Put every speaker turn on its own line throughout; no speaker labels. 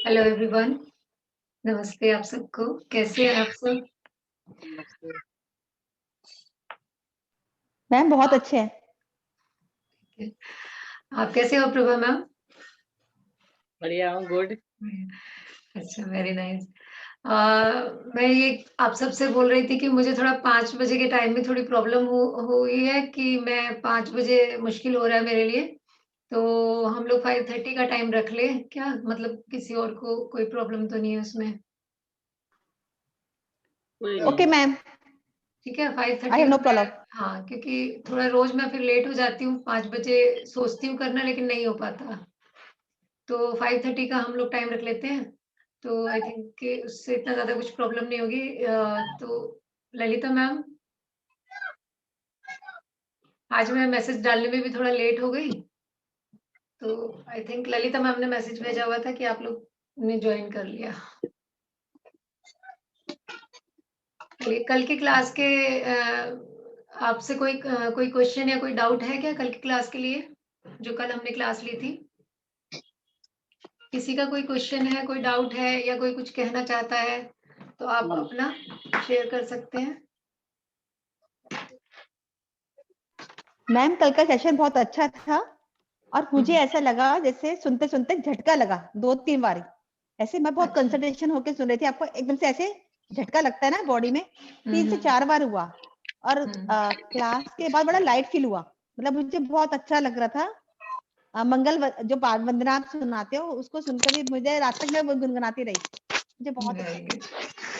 Hello everyone, नमस्ते आप सबको। कैसे हैं आप सब?
नमस्ते।
मैम बहुत अच्छे हैं।
आप कैसे हो प्रभा मैम?
बढ़िया हूँ, गुड।
अच्छा, वेरी नाइस। मैं ये आप सबसे बोल रही थी कि मुझे थोड़ा 5 बजे के टाइम में थोड़ी प्रॉब्लम हुई है कि मैं 5 बजे मुश्किल हो रहा है मेरे लिए। तो हम लोग 5:30 का टाइम रख लें क्या? मतलब किसी और को कोई प्रॉब्लम तो नहीं है उसमें?
कोई
ओके
नहीं।
मैम,
ठीक है,
आई
5:30
हैव
का
नो
मैं।
प्रॉब्लम।
हाँ, क्योंकि थोड़ा रोज़ मैं फिर लेट हो जाती हूँ, 5 बजे सोचती हूँ करना लेकिन नहीं हो पाता। तो 5:30 का हम लोग टाइम रख लेते हैं। तो आई थिंक कि उससे इतना ज़्यादा कुछ प्रॉब्लम नहीं होगी। तो ललिता मैम, आज मैं मैसेज डालने में भी थोड़ा लेट हो गई। तो आई थिंक ललिता मैम ने मैसेज भेजा हुआ था कि आप लोग ने जॉइन कर लिया। कल की क्लास के आपसे कोई क्वेश्चन या कोई डाउट है क्या कल की क्लास के लिए? जो कल हमने क्लास ली थी? किसी का कोई क्वेश्चन है, कोई डाउट है या कोई कुछ कहना चाहता है, तो आप अपना शेयर कर सकते हैं।
मैम कल का सेशन बहुत अच्छा था और मुझे
हुँ,
ऐसा लगा जैसे सुनते सुनते झटका लगा 2-3 बार। ऐसे मैं बहुत
अच्छा।
कंसंट्रेशन होके सुन रही थी, आपको एकदम से ऐसे झटका लगता है ना बॉडी में,
हुँ,
3 से
हुँ,
4 बार हुआ। और
हुँ।
क्लास के बाद बड़ा लाइट फील हुआ, मतलब मुझे बहुत अच्छा लग रहा था। जो वंदना आप सुनाते हो उसको सुनकर ही मुझे रात तक मैं वो गुनगुनाती रही। मुझे बहुत अच्छा
वेरी
लगा।
गुड।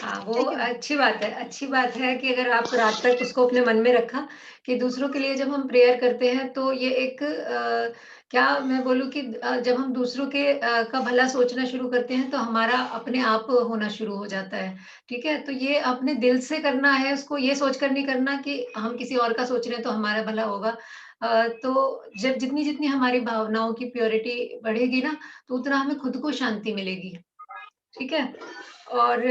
हाँ, वो
थैंक यू मैम।
अच्छी बात है कि अगर आप रात तक उसको अपने मन में रखा कि दूसरों के लिए जब हम प्रेयर करते हैं तो ये एक क्या मैं बोलूँ कि जब हम दूसरों के का भला सोचना शुरू करते हैं तो हमारा अपने आप होना शुरू हो जाता है, ठीक है? तो ये अपने दिल से करना है, उसको ये सोचकर नहीं करना कि हम किसी और का सोच रहे हैं तो हमारा भला होगा। तो जब जितनी-जितनी हमारी भावनाओं की प्योरिटी बढ़ेगी ना, तो उतना हमें खुद को शांति मिलेगी। ठीक है? और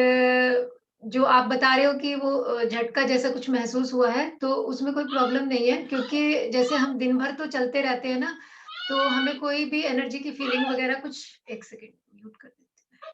जो आप बता रहे हो कि वो झटका जैसा कुछ महसूस हुआ है, तो उसमें कोई प्रॉब्लम नहीं है क्योंकि जैसे हम दिन भर तो चलते रहते हैं ना, तो हमें कोई भी एनर्जी की फीलिंग वगैरह कुछ 1 सेकंड म्यूट कर देती हूँ मैं।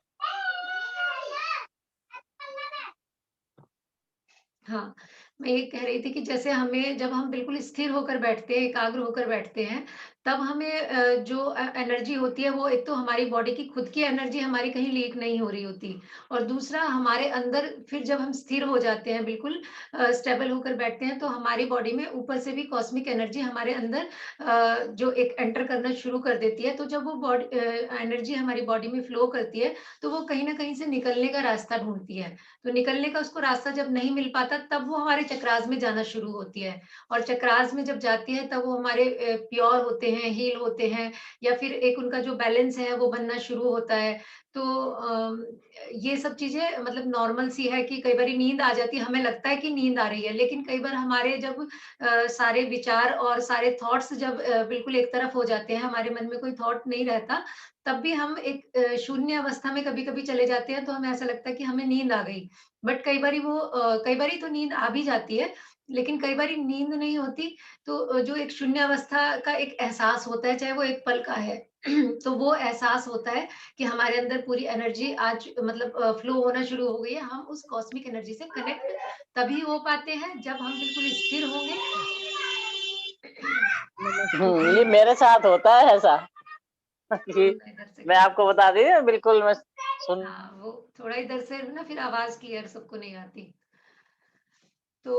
हाँ, मैं ये कह रही थी कि जैसे हमें जब हम बिल्कुल स्थिर होकर बैठते हैं, एकाग्र होकर बैठते हैं, तब हमें जो एनर्जी होती है वो एक तो हमारी बॉडी की खुद की एनर्जी हमारी कहीं लीक नहीं हो रही होती और दूसरा हमारे अंदर फिर जब हम स्थिर हो जाते हैं बिल्कुल स्टेबल होकर बैठते हैं तो हमारी बॉडी में ऊपर से भी कॉस्मिक एनर्जी हमारे अंदर जो एक एंटर करना शुरू कर देती है, तो जब वो एनर्जी हमारी बॉडी में फ्लो करती है, तो वो कहीं न कहीं से निकलने का रास्ता ढूँढती है। तो निकलने का उसको रास्ता जब नहीं मिल पाता तब वो हमारे चक्रास में जाना शुरू होती है और चक्रास में जब जाती है तब वो हमारे प्योर होते हैं, हील होते हैं या फिर एक उनका जो बैलेंस है वो बनना शुरू होता है। तो ये सब चीज़ें मतलब नॉर्मल सी है कि कई बारी नींद आ जाती है, हमें लगता है कि नींद आ रही है, लेकिन कई बार हमारे जब सारे विचार और सारे थॉट्स जब बिल्कुल एक तरफ हो जाते हैं, हमारे मन में कोई थॉट नहीं रहता, तब भी हम एक शून्य अवस्था में कभी-कभी चले जाते हैं, तो हमें ऐसा लगता है कि हमें नींद आ गई। बट कई बारी तो नींद आ भी जाती है, लेकिन कई बारी नींद नहीं होती, तो जो एक शून्य अवस्था का एक एहसास होता है, चाहे वो एक पल का है, तो वो एहसास होता है कि हमारे अंदर पूरी एनर्जी आज मतलब फ्लो होना शुरू हो गई है। हम उस कॉस्मिक एनर्जी से कनेक्ट तभी हो पाते हैं, जब हम बिल्कुल स्थिर होंगे।
ये मेरे साथ होता है ऐसा कि
थोड़ा इधर से
मैं
कर
आपको बता दी बिल्कुल मैं सुन।
हाँ, वो थोड़ा इधर से ना फिर आवाज़ क्लियर सबको नहीं आती। तो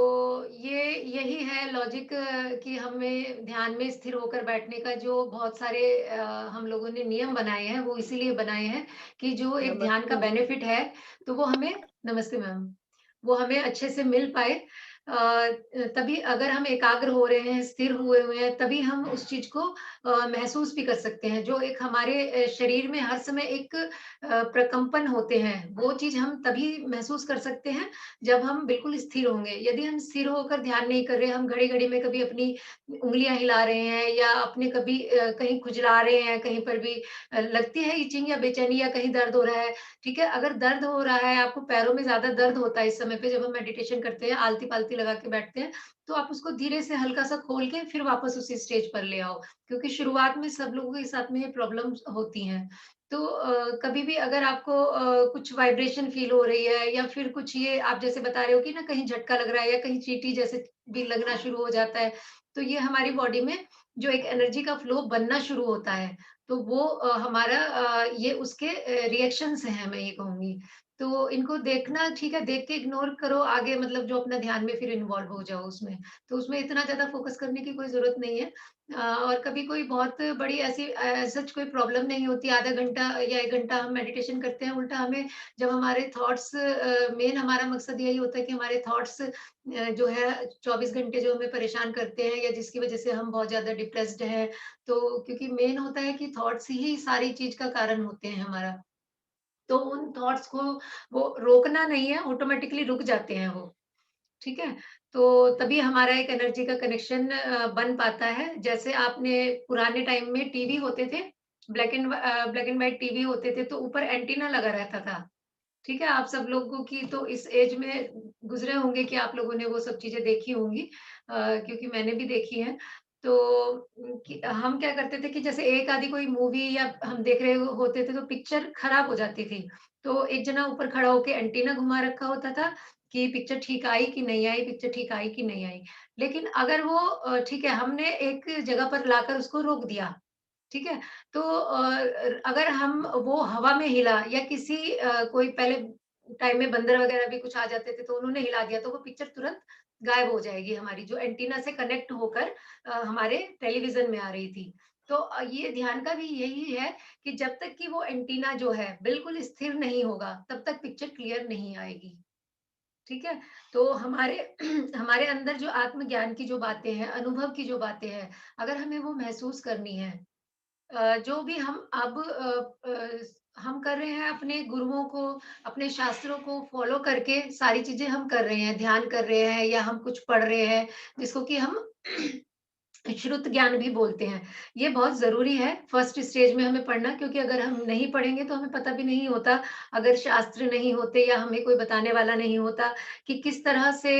ये यही है लॉजिक कि हमें ध्यान में स्थिर होकर बैठने का जो बहुत सारे हम लोगों ने नियम बनाए हैं, वो इसीलिए बनाए हैं कि जो एक ध्यान का
नमस्ते।
बेनिफिट है, तो वो हमें नमस्ते मैम, वो हमें अच्छे से मिल पाए। तभी अगर हम एकाग्र हो रहे हैं, स्थिर हुए हुए हैं, तभी हम उस चीज़ को महसूस भी कर सकते हैं। जो एक हमारे शरीर में हर समय एक प्रकंपन होते हैं, वो चीज़ हम तभी महसूस कर सकते हैं जब हम बिल्कुल स्थिर होंगे। यदि हम स्थिर होकर ध्यान नहीं कर रहे, हम घड़ी-घड़ी में कभी अपनी उँगलियाँ हिला रहे हैं या अपने कभी कहीं खुजला रहे हैं, कहीं पर भी लगती है इचिंग या बेचैनी या कहीं दर्द हो रहा है, ठीक है? अगर दर्द हो रहा है, आपको पैरों में ज़्यादा दर्द होता है इस समय पे जब हम मेडिटेशन करते हैं, आलती-पालती लगा के बैठते हैं, तो आप उसको धीरे से हल्का-सा खोल के फिर वापस उसी स्टेज पर ले आओ। क्योंकि शुरुआत में सब लोगों के साथ में ये प्रॉब्लम्स होती हैं। तो कभी भी अगर आपको कुछ वाइब्रेशन फ़ील हो रही है या फिर कुछ ये आप जैसे बता रहे हो कि ना कहीं झटका लग रहा है या कहीं चींटी जैसे भी लगना शुरू हो जाता है, तो ये हमारी बॉडी में जो एक एनर्जी का फ्लो बनना शुरू होता है, तो वो हमारा ये उसके रिएक्शंस हैं मैं ये कहूँगी। तो इनको देखना ठीक है, देख के इग्नोर करो आगे मतलब जो अपना ध्यान में फिर इन्वॉल्व हो जाओ उसमें। तो उसमें इतना ज़्यादा फ़ोकस करने की कोई ज़रूरत नहीं है। और कभी कोई बहुत बड़ी ऐसी सच कोई प्रॉब्लम नहीं होती, आधा घंटा या 1 घंटा हम मेडिटेशन करते हैं, उल्टा हमें जब हमारे थॉट्स मेन हमारा मकसद यही होता है कि हमारे थॉट्स जो है 24 घंटे जो हमें परेशान करते हैं या जिसकी वजह से हम बहुत ज़्यादा डिप्रेस्ड हैं, तो क्योंकि मेन होता है कि थॉट्स ही सारी चीज़ का कारण होते हैं हमारा। तो उन थॉट्स को वो रोकना नहीं है, ऑटोमैटिकली रुक जाते हैं वो। ठीक है? तो तभी हमारा एक एनर्जी का कनेक्शन बन पाता है। जैसे आपने पुराने टाइम में टीवी होते थे, ब्लैक एंड व्हाइट टीवी होते थे, तो ऊपर एंटीना लगा रहता था। ठीक है? आप सब लोगों की तो इस एज में गुज़रे होंगे कि आप लोगों ने वो सब चीज़ें देखी होंगी क्योंकि मैंने भी देखी हैं। तो कि हम क्या करते थे कि जैसे एक आधी कोई मूवी या हम देख रहे होते थे, तो पिक्चर खराब हो जाती थी। तो एक जना ऊपर खड़ा होके एंटीना घुमा रखा होता था कि पिक्चर ठीक आई कि नहीं आई, पिक्चर ठीक आई कि नहीं आई। लेकिन अगर वो ठीक है, हमने एक जगह पर लाकर उसको रोक दिया, ठीक है? तो अगर हम वो हवा में हिला या किसी कोई पहले टाइम में बंदर वगैरह भी कुछ आ जाते थे, तो उन्होंने हिला दिया, तो वो पिक्चर तुरंत गायब हो जाएगी हमारी, जो एंटीना से कनेक्ट होकर हमारे टेलीविज़न में आ रही थी। तो ये ध्यान का भी यही है कि जब तक कि वो एंटीना जो है बिल्कुल स्थिर नहीं होगा, तब तक पिक्चर क्लियर नहीं आएगी। ठीक है? तो हमारे हमारे अंदर जो आत्मज्ञान की जो बातें हैं, अनुभव की जो बातें हैं, अगर हमें वो महसूस करनी है जो भी हम अब हम कर रहे हैं अपने गुरुओं को, अपने शास्त्रों को फ़ॉलो करके सारी चीज़ें हम कर रहे हैं, ध्यान कर रहे हैं या हम कुछ पढ़ रहे हैं, जिसको कि हम श्रुत ज्ञान भी बोलते हैं। ये बहुत ज़रूरी है फर्स्ट स्टेज में हमें पढ़ना क्योंकि अगर हम नहीं पढ़ेंगे तो हमें पता भी नहीं होता, अगर शास्त्र नहीं होते या हमें कोई बताने वाला नहीं होता कि किस तरह से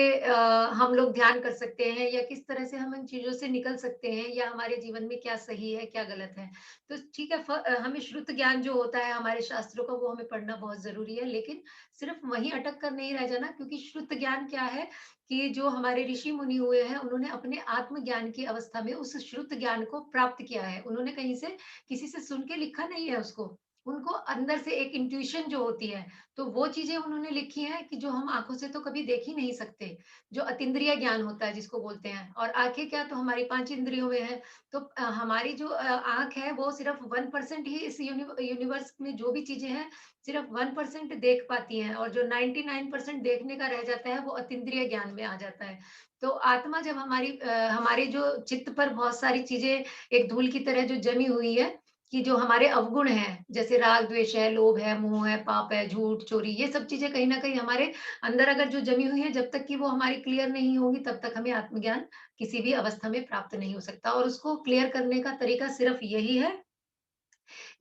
हम लोग ध्यान कर सकते हैं या किस तरह से हम इन चीज़ों से निकल सकते हैं या हमारे जीवन में क्या सही है, क्या गलत है। तो ठीक है हमें श्रुत ज्ञान जो होता है हमारे शास्त्रों का वो हमें पढ़ना बहुत ज़रूरी है, लेकिन सिर्फ़ वहीं अटक कर नहीं रह जाना क्योंकि श्रुत ज्ञान क्या है कि जो हमारे ऋषि मुनि हुए हैं, उन्होंने अपने आत्मज्ञान की अवस्था में उस श्रुत ज्ञान को प्राप्त किया है। उन्होंने कहीं से किसी से सुन के लिखा नहीं है उसको। उनको अंदर से एक इंट्यूशन जो होती है, तो वो चीज़ें उन्होंने लिखी हैं कि जो हम आँखों से तो कभी देख ही नहीं सकते। जो अतीन्द्रिय ज्ञान होता है जिसको बोलते हैं और आँखें क्या तो हमारी 5 इंद्रियों में है। तो हमारी जो आँख है वो सिर्फ़ 1% ही इस यूनिवर्स में जो भी चीज़ें हैं, सिर्फ़ 1% देख पाती हैं और जो 99% देखने का रह जाता है, वो अतीन्द्रिय ज्ञान में आ जाता है। तो आत्मा जब हमारे जो चित्त पर बहुत सारी चीज़ें एक धूल की तरह जो जमी हुई है, कि जो हमारे अवगुण हैं, जैसे राग, द्वेष है, लोभ है, मोह है, पाप है, झूठ, चोरी, ये सब चीज़ें कहीं न कहीं हमारे अंदर अगर जो जमी हुई हैं, जब तक कि वो हमारी क्लियर नहीं होंगी, तब तक हमें आत्मज्ञान किसी भी अवस्था में प्राप्त नहीं हो सकता और उसको क्लियर करने का तरीका सिर्फ़ यही है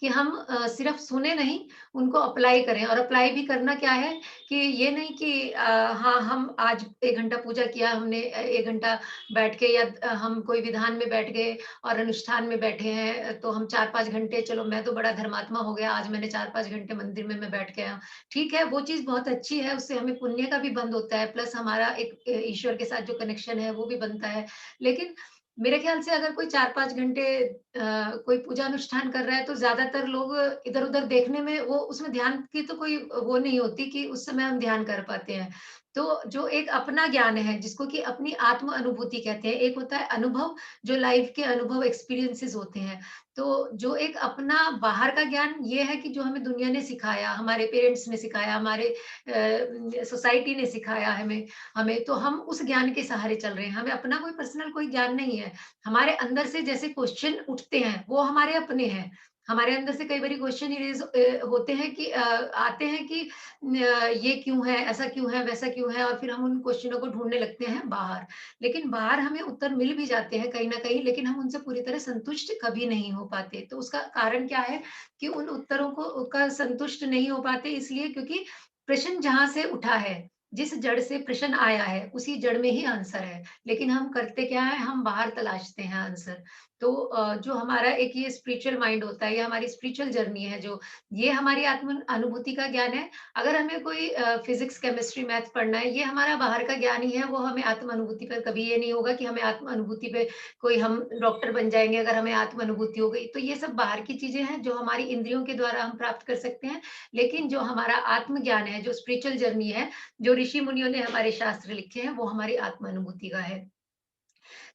कि हम सिर्फ सुने नहीं, उनको अप्लाई करें और अप्लाई भी करना क्या है कि ये नहीं कि हाँ, हम आज 1 घंटा पूजा किया हमने 1 घंटा बैठ के या हम कोई विधान में बैठ गए और अनुष्ठान में बैठे हैं, तो हम 4-5 घंटे चलो मैं तो बड़ा धर्मात्मा हो गया, आज मैंने 4-5 घंटे मंदिर में मैं बैठ गया। ठीक है, वो चीज़ बहुत अच्छी है, उससे हमें पुण्य का भी बंध होता है, प्लस हमारा एक ईश्वर के साथ जो कनेक्शन है, वो भी बनता है। लेकिन मेरे ख्याल से अगर कोई 4-5 घंटे कोई पूजा अनुष्ठान कर रहा है तो ज़्यादातर लोग इधर-उधर देखने में वो उसमें ध्यान की तो कोई वो नहीं होती कि उस समय हम ध्यान कर पाते हैं। तो जो एक अपना ज्ञान है जिसको कि अपनी आत्म अनुभूति कहते हैं, एक होता है अनुभव जो लाइफ के अनुभव एक्सपीरियंसेस होते हैं। तो जो एक अपना बाहर का ज्ञान ये है कि जो हमें दुनिया ने सिखाया, हमारे पेरेंट्स ने सिखाया, हमारे सोसाइटी ने सिखाया हमें हमें तो हम उस ज्ञान के सहारे चल रहे हैं। हमें अपना कोई पर्सनल कोई ज्ञान नहीं है। हमारे अंदर से जैसे क्वेश्चन उठते हैं, वो हमारे अपने हैं। हमारे अंदर से कई बारी क्वेश्चन होते हैं कि आते हैं कि ये क्यों है, ऐसा क्यों है, वैसा क्यों है और फिर हम उन क्वेश्चनों को ढूँढने लगते हैं बाहर। लेकिन बाहर हमें उत्तर मिल भी जाते हैं कहीं न कहीं, लेकिन हम उनसे पूरी तरह संतुष्ट कभी नहीं हो पाते। तो उसका कारण क्या है कि उन उत्तरों को का संतुष्ट नहीं हो पाते इसलिए क्योंकि प्रश्न जहाँ से उठा है, जिस जड़ से प्रश्न आया है, उसी जड़ में ही आंसर है। लेकिन हम करते क्या हैं, हम बाहर तलाशते हैं आंसर। तो जो हमारा एक ये स्पिरिचुअल माइंड होता है, ये हमारी स्पिरिचुअल जर्नी है जो, ये हमारी आत्म अनुभूति का ज्ञान है। अगर हमें कोई फिज़िक्स, केमिस्ट्री, मैथ पढ़ना है, ये हमारा बाहर का ज्ञान ही है, वो हमें आत्म अनुभूति पर कभी ये नहीं होगा कि हमें आत्म अनुभूति पे कोई हम डॉक्टर बन जाएँगे अगर हमें आत्म अनुभूति हो गई। तो ये सब बाहर की चीज़ें हैं जो हमारी इंद्रियों के द्वारा हम प्राप्त कर सकते हैं। लेकिन जो हमारा आत्म ज्ञान है, जो स्पिरिचुअल जर्नी है, जो ऋषि मुनियों ने हमारे शास्त्र लिखे हैं, वो हमारी आत्म अनुभूति का है।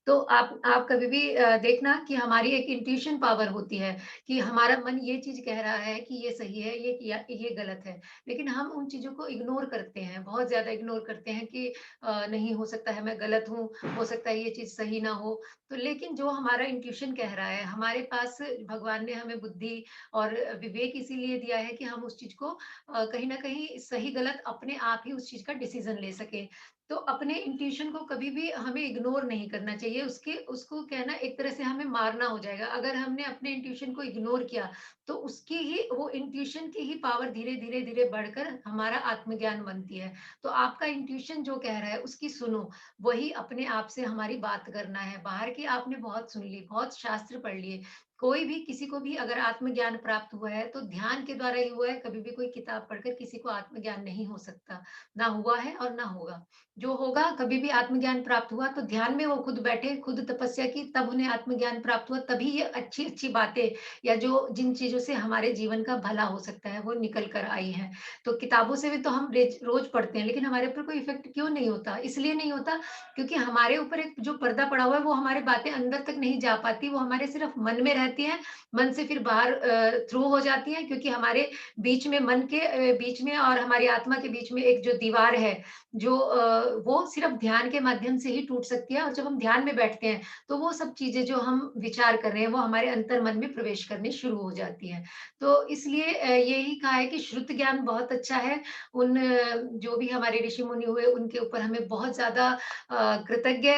तो आप कभी भी देखना कि हमारी एक इंट्यूशन पावर होती है कि हमारा मन ये चीज़ कह रहा है कि ये सही है, ये गलत है। लेकिन हम उन चीज़ों को इग्नोर करते हैं, बहुत ज़्यादा इग्नोर करते हैं कि नहीं हो सकता है मैं गलत हूँ, हो सकता है ये चीज़ सही ना हो। तो लेकिन जो हमारा इंट्यूशन कह रहा है, हमारे पास भगवान ने हमें बुद्धि और विवेक इसीलिए दिया है कि हम उस चीज़ को कहीं न कहीं सही गलत अपने आप ही उस चीज़ का डिसीज़न ले सकें। तो अपने इंट्यूशन को कभी भी हमें इग्नोर नहीं करना चाहिए। उसके उसको कहना एक तरह से हमें मारना हो जाएगा। अगर हमने अपने इंट्यूशन को इग्नोर किया, तो उसकी ही वो इंट्यूशन की ही पावर धीरे-धीरे बढ़कर हमारा आत्मज्ञान बनती है। तो आपका इंट्यूशन जो कह रहा है, उसकी सुनो। वही अपने आप से हमारी बात करना है। बाहर की आपने बहुत सुन ली, बहुत शास्त्र पढ़ लिए। कोई भी किसी को भी अगर आत्मज्ञान प्राप्त हुआ है, तो ध्यान के द्वारा ही हुआ है। कभी भी कोई किताब पढ़कर किसी को आत्मज्ञान नहीं हो सकता। ना हुआ है और ना होगा। जो होगा कभी भी आत्मज्ञान प्राप्त हुआ तो ध्यान में वो खुद बैठे, खुद तपस्या की, तब उन्हें आत्मज्ञान प्राप्त हुआ, तभी ये अच्छी-अच्छी बातें या जो जिन चीज़ों से हमारे जीवन का भला हो सकता है, वो निकल कर आई हैं। तो किताबों से भी तो हम रोज़ पढ़ते हैं, लेकिन हमारे ऊपर कोई इफ़ेक्ट क्यों नहीं होता? इसलिए नहीं होता क्योंकि हमारे ऊपर एक जो पर्दा पड़ा हुआ है, वो हमारी बातें अंदर तक नहीं जा पाती, वो हमारे सिर्फ़ मन में रहती हैं, मन से फिर बाहर थ्रू हो जाती हैं क्योंकि हमारे बीच में मन के बीच में और हमारी आत्मा के बीच में एक जो दीवार है, जो वो सिर्फ ध्यान के माध्यम से ही टूट सकती है और जब हम ध्यान में बैठते हैं, तो वो सब चीज़ें जो हम विचार कर रहे हैं, वो हमारे अंतर्मन में प्रवेश करनी शुरू हो जाती हैं। तो इसलिए यही कहा है कि श्रुत ज्ञान बहुत अच्छा है। जो भी हमारे ऋषि-मुनि हुए, उनके ऊपर हमें बहुत ज़्यादा कृतज्ञ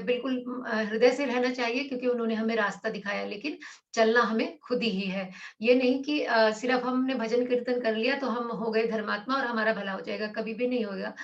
बिल्कुल हृदय से रहना चाहिए क्योंकि उन्होंने हमें रास्ता दिखाया, लेकिन चलना हमें खुद ही है। ये नहीं कि सिर्फ हमने भजन कीर्तन कर लिया, तो हम हो गए धर्मात्मा और हमारा भला हो जाएगा, कभी भी नहीं होगा।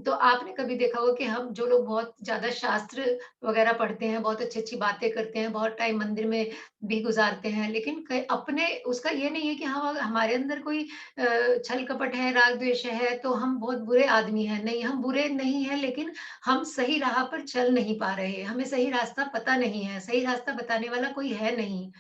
तो आपने कभी देखा होगा कि हम जो लोग बहुत ज़्यादा शास्त्र वगैरह पढ़ते हैं, बहुत अच्छी-अच्छी बातें करते हैं, बहुत टाइम मंदिर में भी गुज़ारते हैं, लेकिन क अपने उसका ये नहीं है कि हम हमारे अंदर कोई छल-कपट है, राग-द्वेष है, तो हम बहुत बुरे आदमी हैं। नहीं, हम बुरे नहीं हैं, लेकिन हम सही राह पर चल नहीं पा रहे हैं, हमें सही रास्ता पता नहीं है, सही रास्ता बताने वाला कोई है नहीं।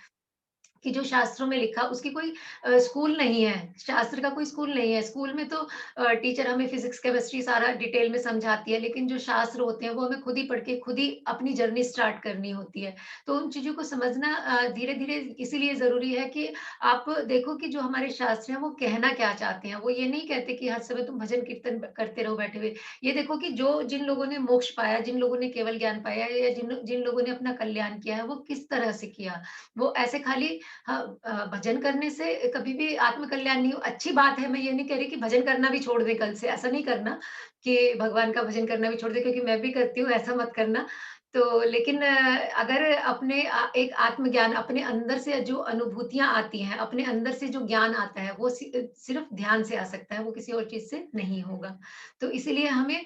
कि जो शास्त्रों में लिखा उसकी कोई स्कूल नहीं है, शास्त्र का कोई स्कूल नहीं है। स्कूल में तो टीचर हमें फिज़िक्स, केमिस्ट्री सारा डिटेल में समझाती है, लेकिन जो शास्त्र होते हैं वो हमें खुद ही पढ़ के खुद ही अपनी जर्नी स्टार्ट करनी होती है। तो उन चीज़ों को समझना धीरे-धीरे इसीलिए ज़रूरी है कि आप देखो कि जो हमारे शास्त्र हैं वो कहना क्या चाहते हैं। वो ये नहीं कहते कि हर समय तुम भजन कीर्तन करते रहो बैठे हुए। ये देखो कि जो जिन लोगों ने मोक्ष पाया, जिन लोगों ने केवल ज्ञान पाया या जिन जिन लोगों ने अपना कल्याण किया है, वो किस तरह से किया। वो ऐसे खाली हाँ, भजन करने से कभी भी आत्म कल्याण नहीं हो अच्छी बात है, मैं ये नहीं कह रही कि भजन करना भी छोड़ दें कल से, ऐसा नहीं करना कि भगवान का भजन करना भी छोड़ दें क्योंकि मैं भी करती हूँ, ऐसा मत करना। तो लेकिन अगर अपने एक आत्मज्ञान अपने अंदर से जो अनुभूतियाँ आती हैं, अपने अंदर से जो ज्ञान आता है, वो सिर्फ़ ध्यान से आ सकता है, वो किसी और चीज़ से नहीं होगा। तो इसीलिए हमें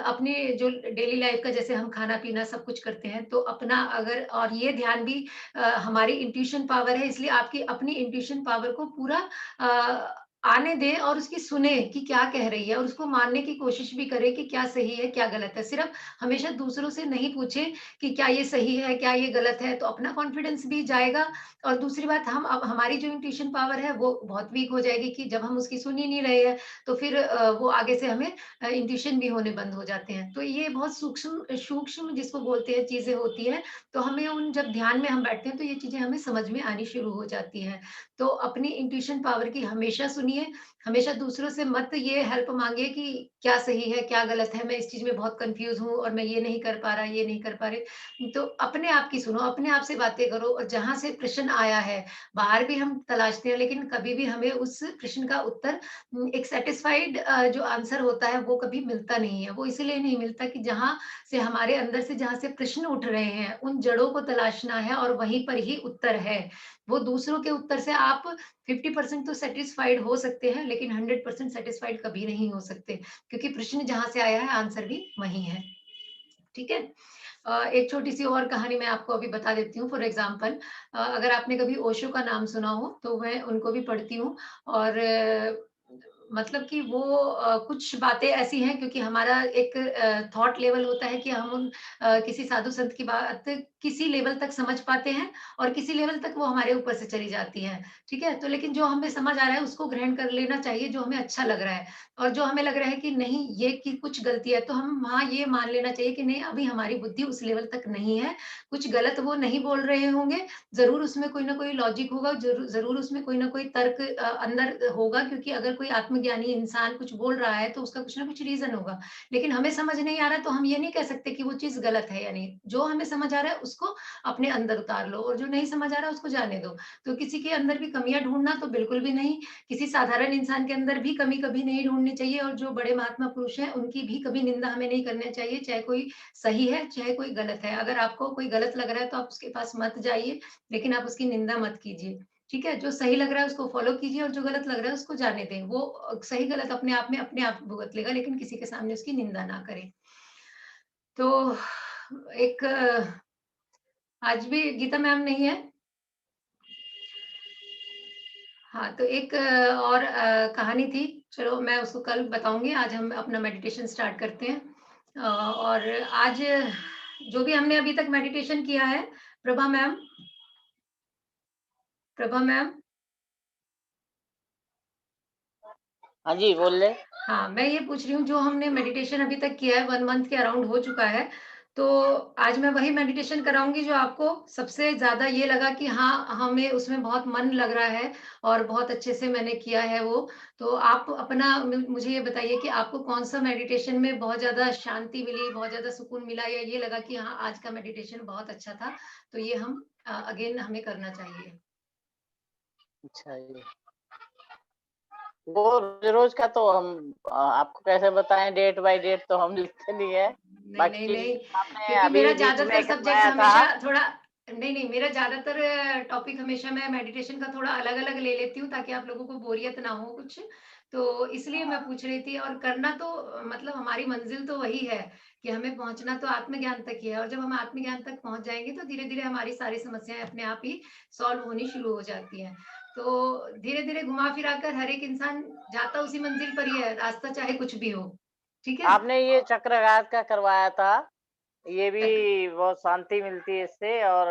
अपने जो डेली लाइफ़ का जैसे हम खाना-पीना सब कुछ करते हैं, तो अपना अगर और ये ध्यान भी हमारी इंट्यूशन पावर है इसलिए आपकी अपनी इंट्यूशन पावर को पूरा आने दें और उसकी सुने कि क्या कह रही है और उसको मानने की कोशिश भी करें कि क्या सही है, क्या गलत है। सिर्फ़ हमेशा दूसरों से नहीं पूछें कि क्या ये सही है, क्या ये गलत है, तो अपना कॉन्फिडेंस भी जाएगा और दूसरी बात हम अब हमारी जो इंट्यूशन पावर है वो बहुत वीक हो जाएगी कि जब हम उसकी सुन ही नहीं रहे हैं, तो फिर वो आगे से हमें इंट्यूशन भी होने बंद हो जाते हैं। तो ये बहुत सूक्ष्म सूक्ष्म जिसको बोलते हैं चीज़ें होती हैं तो हमें उन जब ध्यान में हम बैठते हैं तो ये चीज़ें हमें समझ में आनी शुरू हो जाती हैं। तो अपनी इंट्यूशन पावर की हमेशा सुनिए, हमेशा दूसरों से मत ये हेल्प माँगिए कि क्या सही है, क्या गलत है, मैं इस चीज़ में बहुत कन्फ्यूज़ हूँ और मैं ये नहीं कर पा रहा, ये नहीं कर पा रहे। तो अपने आप की सुनो, अपने आप से बातें करो और जहाँ से प्रश्न आया है, बाहर भी हम तलाशते हैं लेकिन कभी भी हमें उस प्रश्न का उत्तर एक सैटिस्फाइड जो आंसर होता है वो कभी मिलता नहीं है। वो इसीलिए नहीं मिलता कि जहाँ से हमारे अंदर से जहाँ से प्रश्न उठ रहे हैं, उन जड़ों को तलाशना है और वहीं पर ही उत्तर है। वो दूसरों के उत्तर से आप 50% तो सैटिस्फाइड हो सकते हैं, लेकिन 100% सैटिस्फाइड कभी नहीं हो सकते, क्योंकि प्रश्न जहाँ से आया है, आंसर भी वही है। ठीक है? एक छोटी-सी और कहानी मैं आपको अभी बता देती हूँ फॉर एग्ज़ाम्पल अगर आपने कभी ओशो का नाम सुना हो, तो मैं उनको भी पढ़ती हूँ और मतलब कि वो कुछ बातें ऐसी हैं क्योंकि हमारा एक थॉट लेवल होता है कि हम किसी साधु संत की बात किसी लेवल तक समझ पाते हैं और किसी लेवल तक वो हमारे ऊपर से चली जाती हैं, ठीक है? तो लेकिन जो हमें समझ आ रहा है उसको ग्रहण कर लेना चाहिए जो हमें अच्छा लग रहा है और जो हमें लग रहा है कि नहीं ये कि कुछ गलती है तो हम वहाँ ये मान लेना चाहिए कि नहीं अभी हमारी बुद्धि उस लेवल तक नहीं है, कुछ गलत वो नहीं बोल रहे होंगे, ज़रूर उसमें कोई ना कोई लॉजिक होगा, ज़रूर उसमें कोई ना कोई तर्क अंदर होगा क्योंकि अगर कोई आत्मज्ञानी इंसान कुछ बोल रहा है तो उसका कुछ ना कुछ रीज़न होगा। लेकिन हमें समझ नहीं आ रहा तो हम ये नहीं कह सकते कि वो चीज़ गलत है या नहीं। जो हमें समझ आ रहा है उसको अपने अंदर उतार लो और जो नहीं समझ आ रहा है उसको जाने दो। तो किसी के अंदर भी कमियाँ ढूँढना तो बिल्कुल भी नहीं, किसी साधारण इंसान के अंदर भी कमी कभी नहीं ढूँढनी चाहिए और जो बड़े महात्मा पुरुष हैं उनकी भी कभी निंदा हमें नहीं करनी चाहिए, चाहे कोई सही है, चाहे कोई गलत है। अगर आपको कोई गलत लग रहा है तो आप उसके पास मत जाइए, लेकिन आप उसकी निंदा मत कीजिए। ठीक है? जो सही लग रहा है उसको फ़ॉलो कीजिए और जो गलत लग रहा है उसको जाने दें। वो सही गलत अपने आप भुगत लेगा लेकिन किसी के सामने उसकी निंदा ना करें। तो एक आज भी गीता मैम नहीं है? हाँ, तो एक और कहानी थी, चलो मैं उसको कल बताऊँगी, आज हम अपना मेडिटेशन स्टार्ट करते हैं। और आज जो भी हमने अभी तक मेडिटेशन किया है, प्रभा मैम प्रभा मैम
हाँ जी, बोलिए।
हाँ, मैं ये पूछ रही हूँ जो हमने मेडिटेशन अभी तक किया है 1 मंथ के अराउंड हो चुका है, तो आज मैं वही मेडिटेशन कराऊँगी जो आपको सबसे ज़्यादा ये लगा कि हाँ, हमें उसमें बहुत मन लग रहा है और बहुत अच्छे से मैंने किया है वो। तो आप अपना मुझे ये बताइए कि आपको कौन-सा मेडिटेशन में बहुत ज़्यादा शांति मिली, बहुत ज़्यादा सुकून मिला या ये लगा कि हाँ, आज का मेडिटेशन बहुत अच्छा था, तो ये हम अगेन हमें करना चाहिए?
अच्छा जी। वो रोज़ का तो हम आपको कैसे बताएँ डेट बाय डेट तो हम लिखते नहीं है।
नहीं, नहीं,
बाकी
नहीं,
आपने
क्योंकि मेरा
अभी बीच में
ज़्यादातर सब्जेक्ट
करवाया था।
हमेशा थोड़ा नहीं, नहीं, मेरा ज़्यादातर टॉपिक हमेशा मैं मेडिटेशन का थोड़ा अलग-अलग ले लेती हूँ ताकि आप लोगों को बोरियत ना हो कुछ। तो इसलिए मैं पूछ रही थी और करना तो मतलब हमारी मंज़िल तो वही है कि हमें पहुँचना तो आत्मज्ञान तक ही है और जब हम आत्मज्ञान तक पहुँच जाएँगे तो धीरे-धीरे हमारी सारी समस्याएँ अपने आप ही सॉल्व होनी शुरू हो जाती हैं। तो धीरे-धीरे घुमा-फिरा कर हर एक इंसान जाता उसी मंज़िल पर ही है, रास्ता चाहे कुछ भी हो। ठीक है?
आपने ये चक्रघात का करवाया था, ये
चक
भी बहुत शांति मिलती है इससे और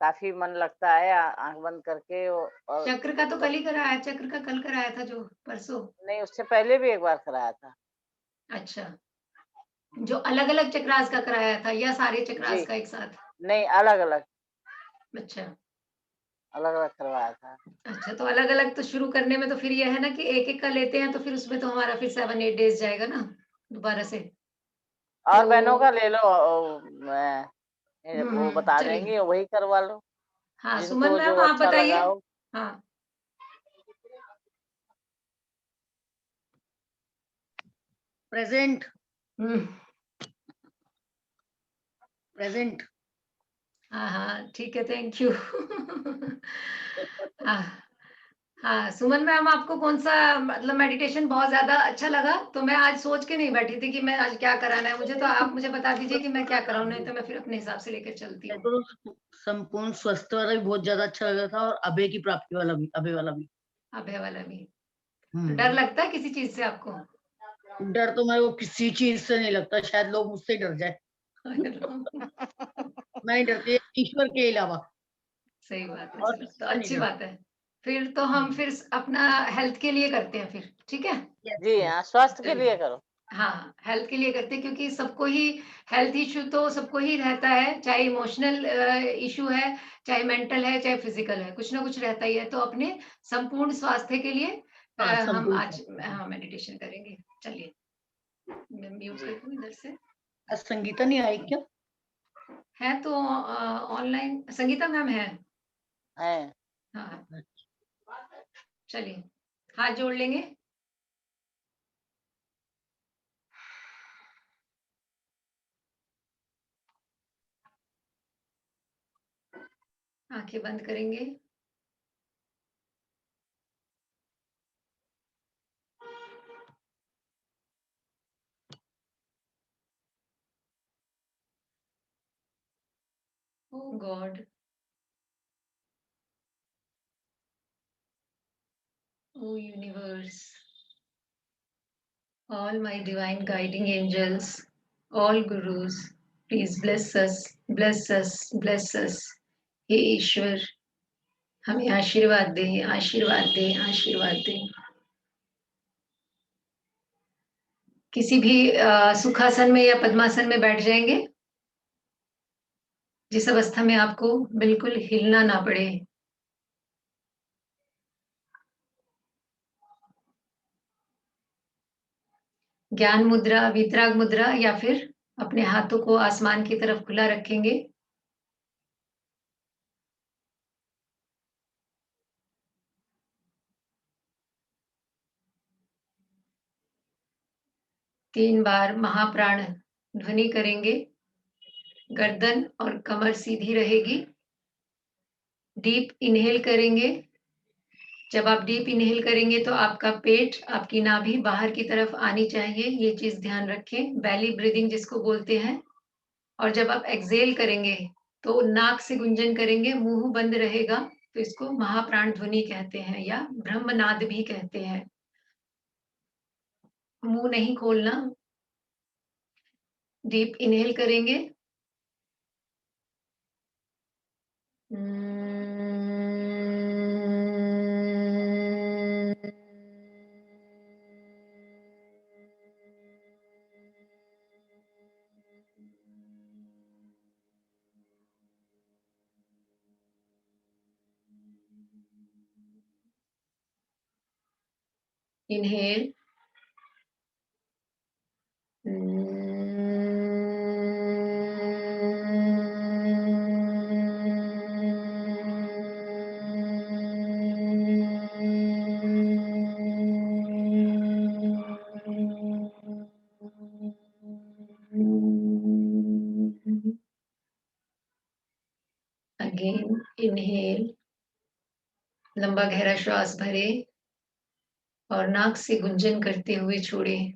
काफ़ी मन लगता है आँख बंद करके और
चक्र का तो कल ही कराया, चक्र का कल कराया था जो परसों।
नहीं उससे पहले भी एक बार कराया था।
अच्छा, जो अलग-अलग चक्रास का कराया था या सारे
जी,
चक्रास का एक साथ?
नहीं अलग-अलग,
अच्छा,
अलग-अलग करवाया था।
अच्छा तो अलग-अलग तो शुरू करने में तो फिर ये है ना कि एक-एक का लेते हैं तो फिर उसमें तो हमारा फिर 7-8 डेज़ जाएगा ना, दोबारा से। तो
और बहनों का ले लो मैं वो बता
चलिए।
देंगी वही करवा लो,
हाँ, सुमन
जिनको जो
मैम आप
अच्छा
बताइए?
लगा हो।
हाँ,
प्रेजेंट
हुँ,
प्रेजेंट
हाँ, हाँ, ठीक है, थैंक यू। हाँ। हाँ, सुमन मैम आपको कौन-सा मतलब मेडिटेशन बहुत ज़्यादा अच्छा लगा? तो मैं आज सोच के नहीं बैठी थी कि मैं आज क्या कराना है मुझे, तो आप मुझे बता दीजिए कि मैं क्या कराऊँ, नहीं तो मैं फिर अपने हिसाब से लेकर चलती
मेरे
हूँ।
को तो संपूर्ण स्वस्थ वाला भी बहुत ज्यादा अच्छा लगा था और अभय की प्राप्ति वाला भी, अभय वाला भी।
अभय वाला भी। तो डर
हम्म।
लगता है किसी चीज़ से आपको?
डर तो मेरे को किसी चीज से नहीं लगता, शायद लोग मुझसे ही डर जाए।
अरे राम!
मैं नहीं डरती ईश्वर के अलावा,
सही बात है,
और
चलो
किसी
तो
से नहीं
अच्छी बात
डरती।
है। फिर तो हम
हम्म।
फिर अपना हेल्थ के लिए करते हैं फिर, ठीक है?
यस
जी
यस।
हाँ, स्वास्थ्य के लिए
चलिए।
करो।
हाँ, हेल्थ के लिए करते हैं क्योंकि सबको ही हेल्थ इश्यू तो सबको ही रहता है, चाहे इमोशनल इश्यू है, चाहे मेंटल है, चाहे फिजिकल है, कुछ ना कुछ रहता ही है। तो अपने संपूर्ण स्वास्थ्य के लिए
हाँ,
हम
संपूर्ण
आज
स्वास्थ्य के लिए।
हाँ, मेडिटेशन करेंगे। चलिए, मैं म्यूट
जी,
कर दूँ इधर से।
आज संगीता नहीं आई क्या?
है तो ऑनलाइन संगीता मैम है।
हैं।
हाँ, चलिए, हाथ जोड़ लेंगे। आँखें बंद करेंगे। Oh God. Oh universe. All my divine guiding angels, all gurus, please bless us, bless us, bless us. हे ईश्वर, हमें आशीर्वाद दें, आशीर्वाद दें, आशीर्वाद दें। किसी भी सुखासन में या पद्मासन में बैठ जाएंगे, जिस अवस्था में आपको बिल्कुल हिलना ना पड़े। ज्ञान मुद्रा, वितराग मुद्रा, या फिर अपने हाथों को आसमान की तरफ खुला रखेंगे। तीन बार महाप्राण ध्वनि करेंगे। गर्दन और कमर सीधी रहेगी। डीप इनहेल करेंगे। जब आप डीप इनहेल करेंगे तो आपका पेट, आपकी नाभि बाहर की तरफ आनी चाहिए, ये चीज ध्यान रखें, बैली ब्रीदिंग जिसको बोलते हैं। और जब आप एक्सहेल करेंगे तो नाक से गुंजन करेंगे, मुंह बंद रहेगा, तो इसको महाप्राण ध्वनि कहते हैं या ब्रह्मनाद भी कहते हैं। मुंह नहीं खोलना। डीप इनहेल करेंगे। Inhale. Again, inhale. लंबा गहरा श्वास भरे और नाक से गुंजन करते हुए छोड़ें।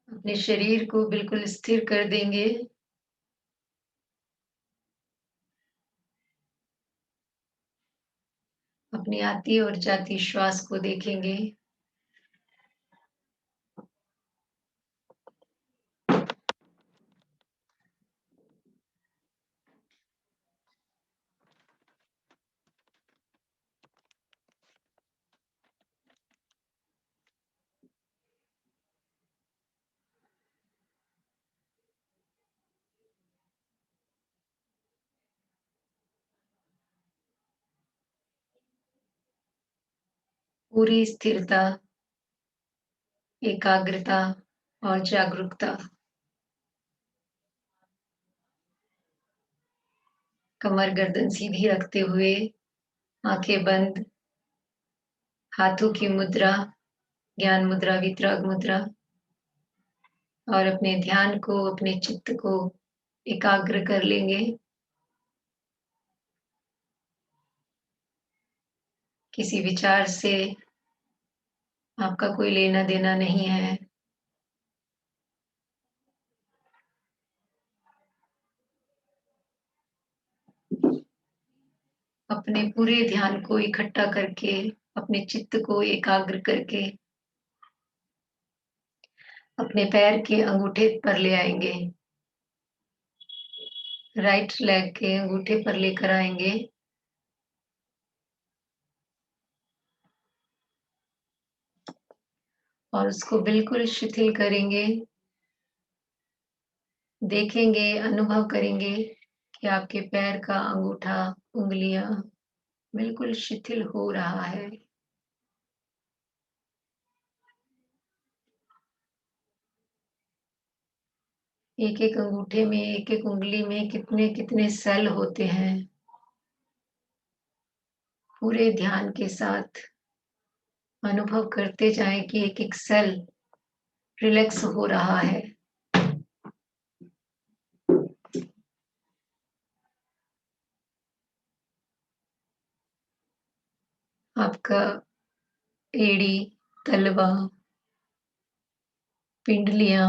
अपने शरीर को बिल्कुल स्थिर कर देंगे। अपनी आती और जाती श्वास को देखेंगे। पूरी स्थिरता, एकाग्रता और जागरूकता। कमर गर्दन सीधी रखते हुए, आंखें बंद, हाथों की मुद्रा, ज्ञान मुद्रा, वितराग मुद्रा, और अपने ध्यान को, अपने चित्त को एकाग्र कर लेंगे। किसी विचार से आपका कोई लेना देना नहीं है। अपने पूरे ध्यान को इकट्ठा करके, अपने चित्त को एकाग्र करके अपने पैर के अंगूठे पर ले आएंगे। राइट लेग के अंगूठे पर लेकर आएंगे। और उसको बिल्कुल शिथिल करेंगे। देखेंगे, अनुभव करेंगे कि आपके पैर का अंगूठा, उंगलियां बिल्कुल शिथिल हो रहा है। एक एक अंगूठे में, एक एक उंगली में कितने कितने सेल होते हैं। पूरे ध्यान के साथ अनुभव करते जाएं कि एक एक सेल रिलैक्स हो रहा है। आपका एड़ी, तलवा, पिंडलियां,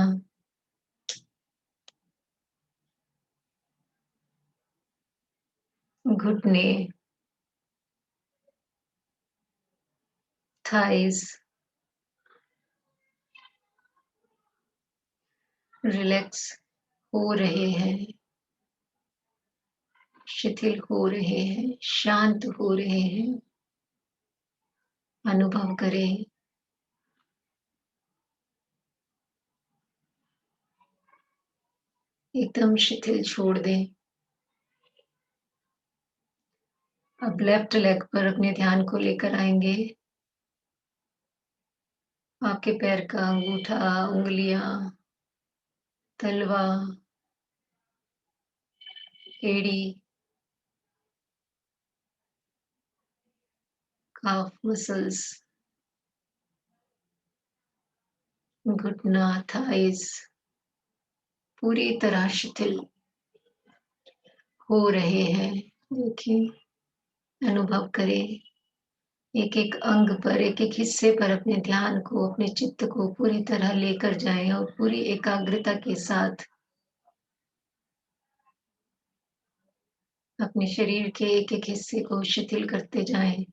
घुटने, थाइस रिलैक्स हो रहे हैं, शिथिल हो रहे हैं, शांत हो रहे हैं। अनुभव करें। एकदम शिथिल छोड़ दें। अब लेफ्ट लेग पर अपने ध्यान को लेकर आएंगे। आपके पैर का अंगूठा, उंगलियां, तलवा, एड़ी, काफ मसल्स, घुटना, थाइस पूरी तरह शिथिल हो रहे हैं। देखिए, अनुभव करें। एक एक अंग पर, एक एक हिस्से पर अपने ध्यान को, अपने चित्त को पूरी तरह लेकर जाएं और पूरी एकाग्रता के साथ अपने शरीर के एक एक हिस्से को शिथिल करते जाएं।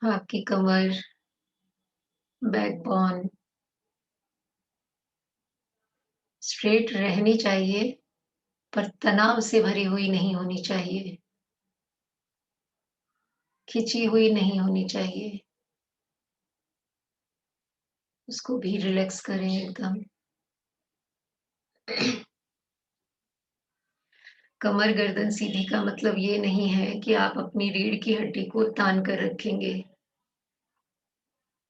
आपकी कमर, बैकबोन स्ट्रेट रहनी चाहिए, पर तनाव से भरी हुई नहीं होनी चाहिए, खिंची हुई नहीं होनी चाहिए। उसको भी रिलैक्स करें एकदम। कमर गर्दन सीधी का मतलब ये नहीं है कि आप अपनी रीढ़ की हड्डी को तान कर रखेंगे।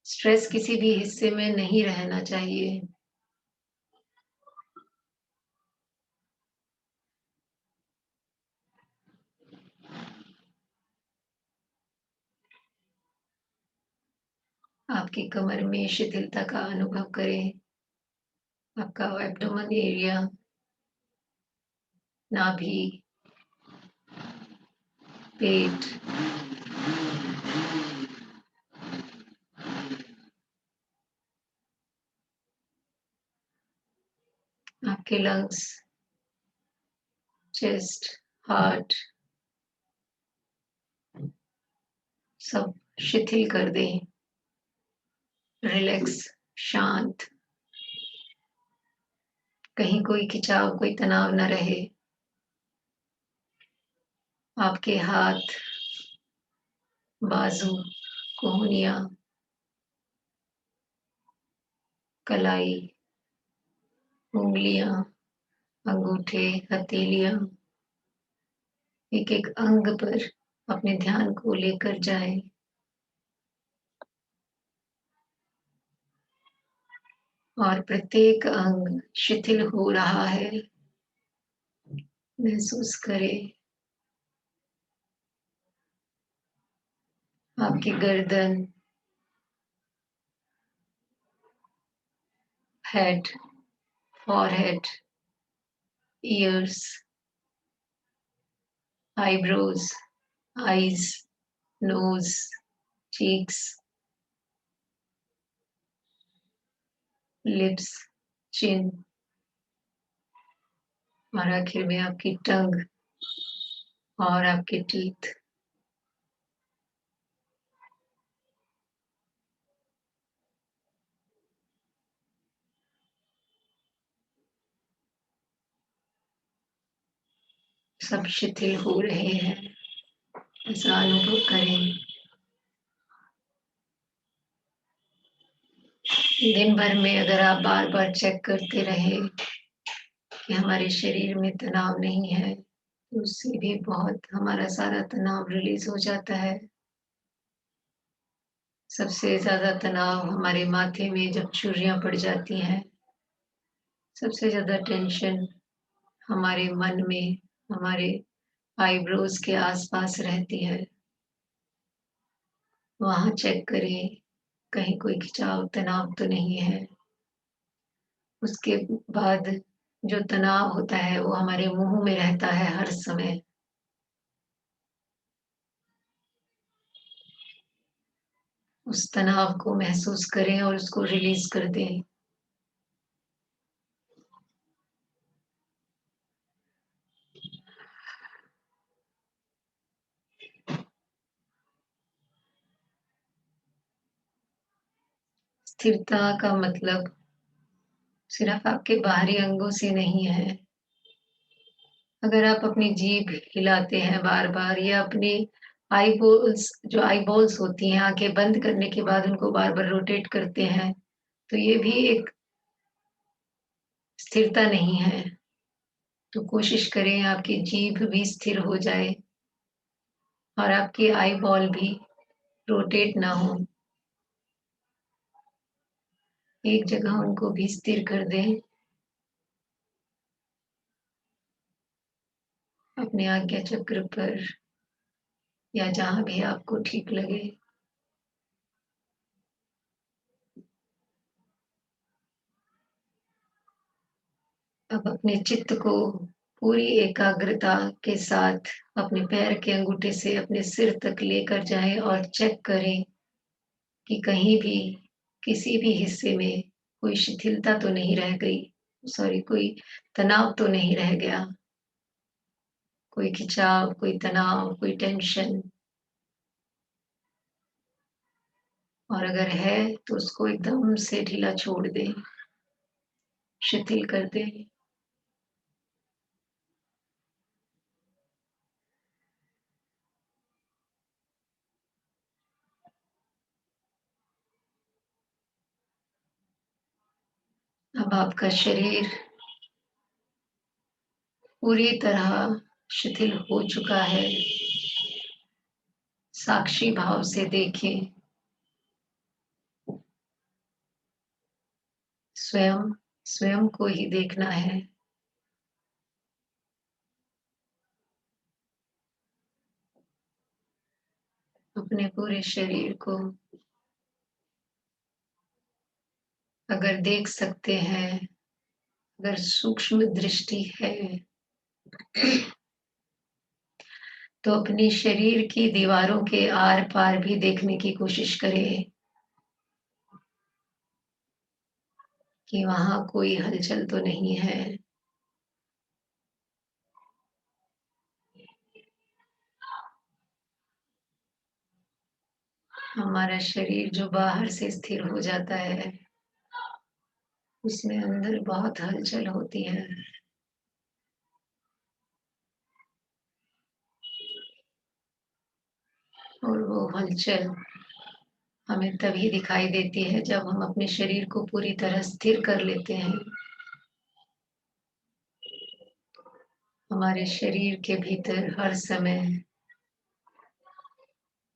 स्ट्रेस किसी भी हिस्से में नहीं रहना चाहिए। आपकी कमर में शिथिलता का अनुभव करें। आपका एब्डोमेन एरिया, नाभि, पेट, आपके लंग्स, चेस्ट, हार्ट सब शिथिल कर दें। रिलैक्स, शांत, कहीं कोई खिंचाव, कोई तनाव न रहे। आपके हाथ, बाजू, कोहनियां, कलाई, उंगलियां, अंगूठे, हथेलियां एक एक अंग पर अपने ध्यान को लेकर जाएं। और प्रत्येक अंग शिथिल हो रहा है, महसूस करें। आपकी गर्दन, head, forehead, ears, eyebrows, eyes, nose, cheeks, lips, chin और आखिर में आपकी टंग और आपके टीथ। सब शिथिल हो रहे हैं, ऐसा अनुभव करें। दिन भर में अगर आप बार बार चेक करते रहे कि हमारे शरीर में तनाव नहीं है, तो उससे भी बहुत हमारा सारा तनाव रिलीज हो जाता है। सबसे ज्यादा तनाव हमारे माथे में जब छुरियां पड़ जाती हैं, सबसे ज्यादा टेंशन हमारे मन में हमारे आईब्रोज के आसपास रहती है, वहाँ चेक करें, कहीं कोई खिंचाव, तनाव तो नहीं है। उसके बाद जो तनाव होता है वो हमारे मुँह में रहता है हर समय। उस तनाव को महसूस करें और उसको रिलीज़ कर दें। स्थिरता का मतलब सिर्फ़ आपके बाहरी अंगों से नहीं है। अगर आप अपनी जीभ हिलाते हैं बार-बार या अपनी आईबॉल्स होती हैं, आँखें बंद करने के बाद उनको बार-बार रोटेट करते हैं, तो ये भी एक स्थिरता नहीं है। तो कोशिश करें आपकी जीभ भी स्थिर हो जाए और आपकी आईबॉल भी रोटेट ना हो। एक जगह उनको भी स्थिर कर दें। अपने आज्ञा चक्र पर या जहाँ भी आपको ठीक लगे। अब अपने चित्त को पूरी एकाग्रता के साथ अपने पैर के अंगूठे से अपने सिर तक लेकर जाएं और चेक करें कि कहीं भी किसी भी हिस्से में कोई शिथिलता तो नहीं रह गई, सॉरी, कोई तनाव तो नहीं रह गया, कोई खिंचाव, कोई तनाव, कोई टेंशन। और अगर है तो उसको एकदम से ढीला छोड़ दें, शिथिल कर दें। अब आपका शरीर पूरी तरह शिथिल हो चुका है। साक्षी भाव से देखें, स्वयं स्वयं को ही देखना है। अपने पूरे शरीर को अगर देख सकते हैं, अगर सूक्ष्म दृष्टि है, तो अपनी शरीर की दीवारों के आर पार भी देखने की कोशिश करें कि वहां कोई हलचल तो नहीं है। हमारा शरीर जो बाहर से स्थिर हो जाता है, उसमें अंदर बहुत हलचल होती है। और वो हलचल हमें तभी दिखाई देती है जब हम अपने शरीर को पूरी तरह स्थिर कर लेते हैं। हमारे शरीर के भीतर हर समय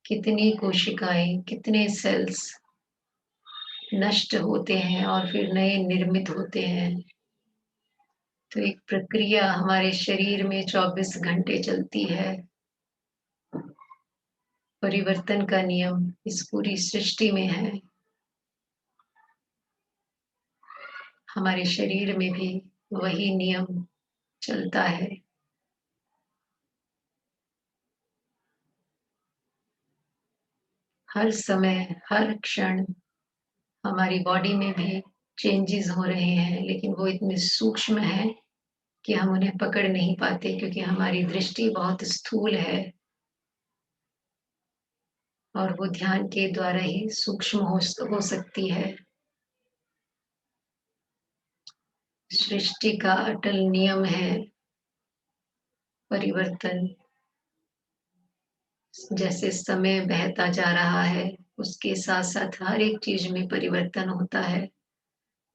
कितनी कोशिकाएं, कितने सेल्स नष्ट होते हैं और फिर नए निर्मित होते हैं। तो एक प्रक्रिया हमारे शरीर में 24 घंटे चलती है। परिवर्तन का नियम इस पूरी सृष्टि में है। हमारे शरीर में भी वही नियम चलता है। हर समय, हर क्षण हमारी बॉडी में भी चेंजेस हो रहे हैं, लेकिन वो इतने सूक्ष्म हैं कि हम उन्हें पकड़ नहीं पाते, क्योंकि हमारी दृष्टि बहुत स्थूल है और वो ध्यान के द्वारा ही सूक्ष्म हो सकती है। सृष्टि का अटल नियम है परिवर्तन। जैसे समय बहता जा रहा है, उसके साथ साथ हर एक चीज में परिवर्तन होता है।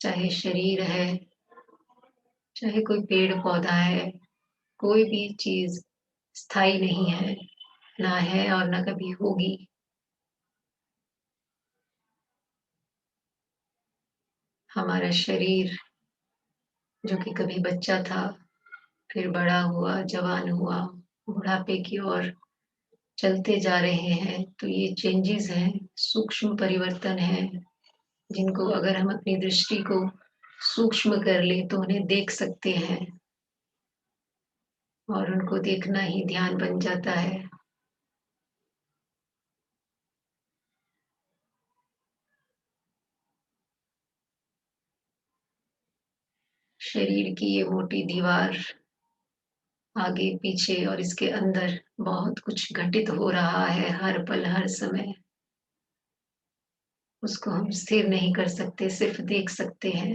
चाहे शरीर है, चाहे कोई पेड़ पौधा है, कोई भी चीज स्थायी नहीं है, ना है और ना कभी होगी। हमारा शरीर जो कि कभी बच्चा था, फिर बड़ा हुआ, जवान हुआ, बुढ़ापे की ओर चलते जा रहे हैं। तो ये चेंजेस हैं, सूक्ष्म परिवर्तन हैं, जिनको अगर हम अपनी दृष्टि को सूक्ष्म कर लें तो उन्हें देख सकते हैं, और उनको देखना ही ध्यान बन जाता है। शरीर की ये मोटी दीवार, आगे पीछे और इसके अंदर बहुत कुछ घटित हो रहा है हर पल हर समय। उसको हम स्थिर नहीं कर सकते, सिर्फ देख सकते हैं।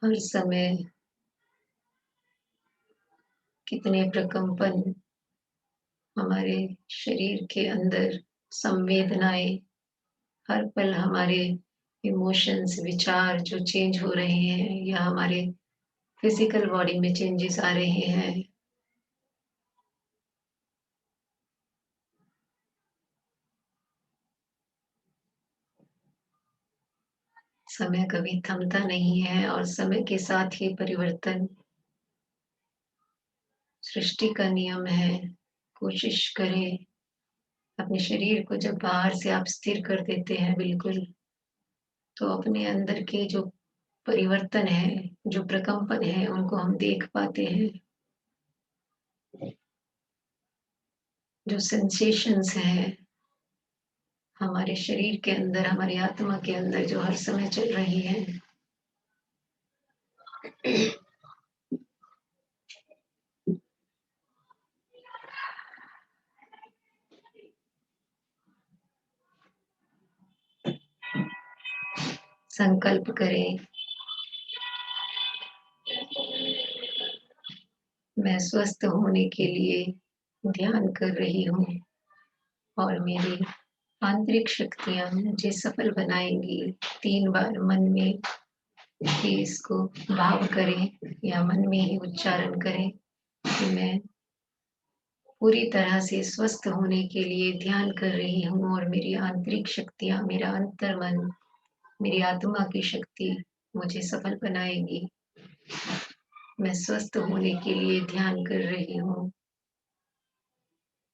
हर समय कितने प्रकंपन हमारे शरीर के अंदर, संवेदनाएं, हर पल हमारे इमोशंस, विचार जो चेंज हो रहे हैं, या हमारे फिजिकल बॉडी में चेंजेस आ रहे हैं। समय कभी थमता नहीं है, और समय के साथ ही परिवर्तन सृष्टि का नियम है। कोशिश करें, अपने शरीर को जब बाहर से आप स्थिर कर देते हैं बिल्कुल, तो अपने अंदर के जो परिवर्तन है, जो प्रकंपन है, उनको हम देख पाते हैं। जो सेंसेशंस हैं हमारे शरीर के अंदर, हमारी आत्मा के अंदर, जो हर समय चल रही हैं। संकल्प करें, मैं स्वस्थ होने के लिए ध्यान कर रही हूँ, और मेरी आंतरिक शक्तियाँ मुझे सफल बनाएंगी। 3 बार मन में ही इसको भाव करें, या मन में ही उच्चारण करें कि मैं पूरी तरह से स्वस्थ होने के लिए ध्यान कर रही हूँ, और मेरी आंतरिक शक्तियाँ, मेरा अंतर्मन, मेरी आत्मा की शक्ति मुझे सफल बनाएगी। मैं स्वस्थ होने के लिए ध्यान कर रही हूँ।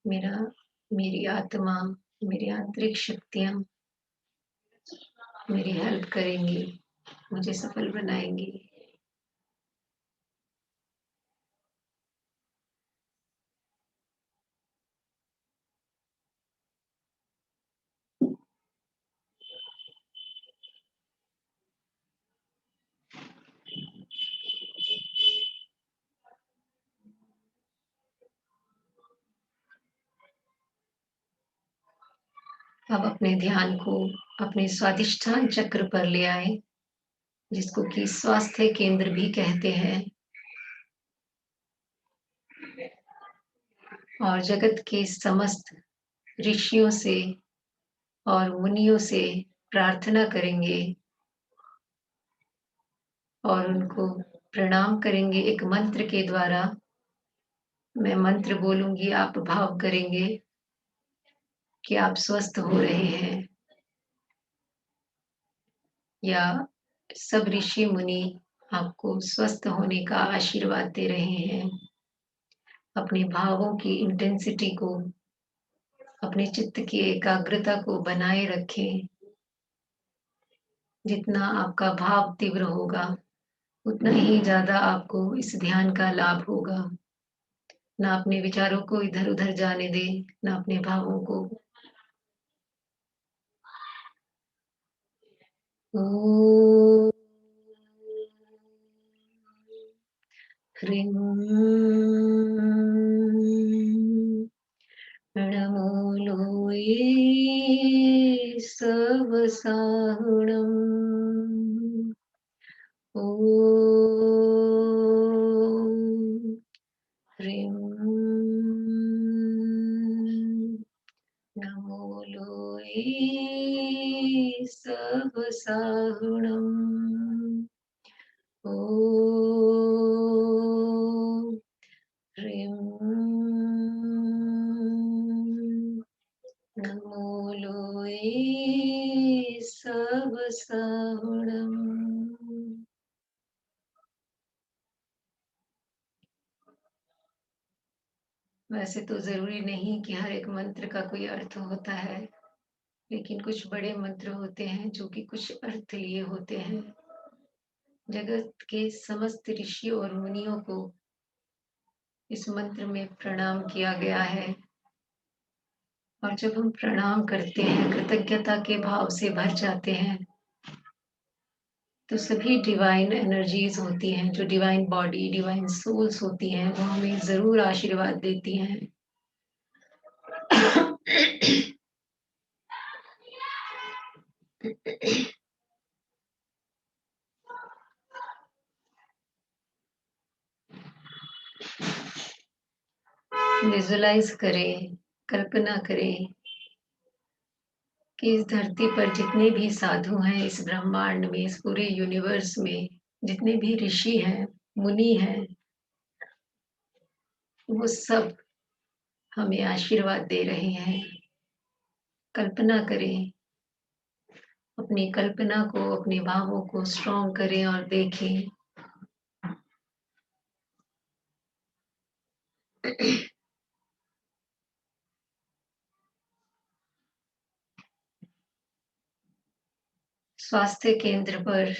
मेरी आत्मा, मेरी आंतरिक शक्तियाँ मेरी हेल्प करेंगी, मुझे सफल बनाएंगी। अब अपने ध्यान को अपने स्वादिष्ठान चक्र पर ले आए, जिसको कि स्वास्थ्य केंद्र भी कहते हैं, और जगत के समस्त ऋषियों से और मुनियों से प्रार्थना करेंगे, और उनको प्रणाम करेंगे एक मंत्र के द्वारा। मैं मंत्र बोलूंगी, आप भाव करेंगे कि आप स्वस्थ हो रहे हैं, या सब ऋषि मुनि आपको स्वस्थ होने का आशीर्वाद दे रहे हैं। अपने भावों की इंटेंसिटी को, अपने चित्त की एकाग्रता को बनाए रखें। जितना आपका भाव तीव्र होगा, उतना ही ज्यादा आपको इस ध्यान का लाभ होगा। ना अपने विचारों को इधर उधर जाने दें, ना अपने भावों को। ओम ह्रीं नमो लोये सवसाहुणम्। ॐ ह्रीं नमो लोये सवसाहुणम्। ॐ ह्रीं नमो लोए सब साहुणम। वैसे तो जरूरी नहीं कि हर एक मंत्र का कोई अर्थ होता है, लेकिन कुछ बड़े मंत्र होते हैं जो कि कुछ अर्थ लिए होते हैं। जगत के समस्त ऋषियों और मुनियों को इस मंत्र में प्रणाम किया गया है, और जब हम प्रणाम करते हैं, कृतज्ञता के भाव से भर जाते हैं, तो सभी डिवाइन एनर्जीज होती हैं, जो डिवाइन बॉडी, डिवाइन सोल्स होती हैं, वो हमें जरूर आशीर्वाद देती हैं। विजुलाइज करें, कल्पना करें कि इस धरती पर जितने भी साधु हैं, इस ब्रह्मांड में, इस पूरे यूनिवर्स में जितने भी ऋषि हैं, मुनि हैं, वो सब हमें आशीर्वाद दे रहे हैं। कल्पना करें, अपनी कल्पना को, अपने भावों को स्ट्रॉन्ग करें और देखें। स्वास्थ्य केंद्र पर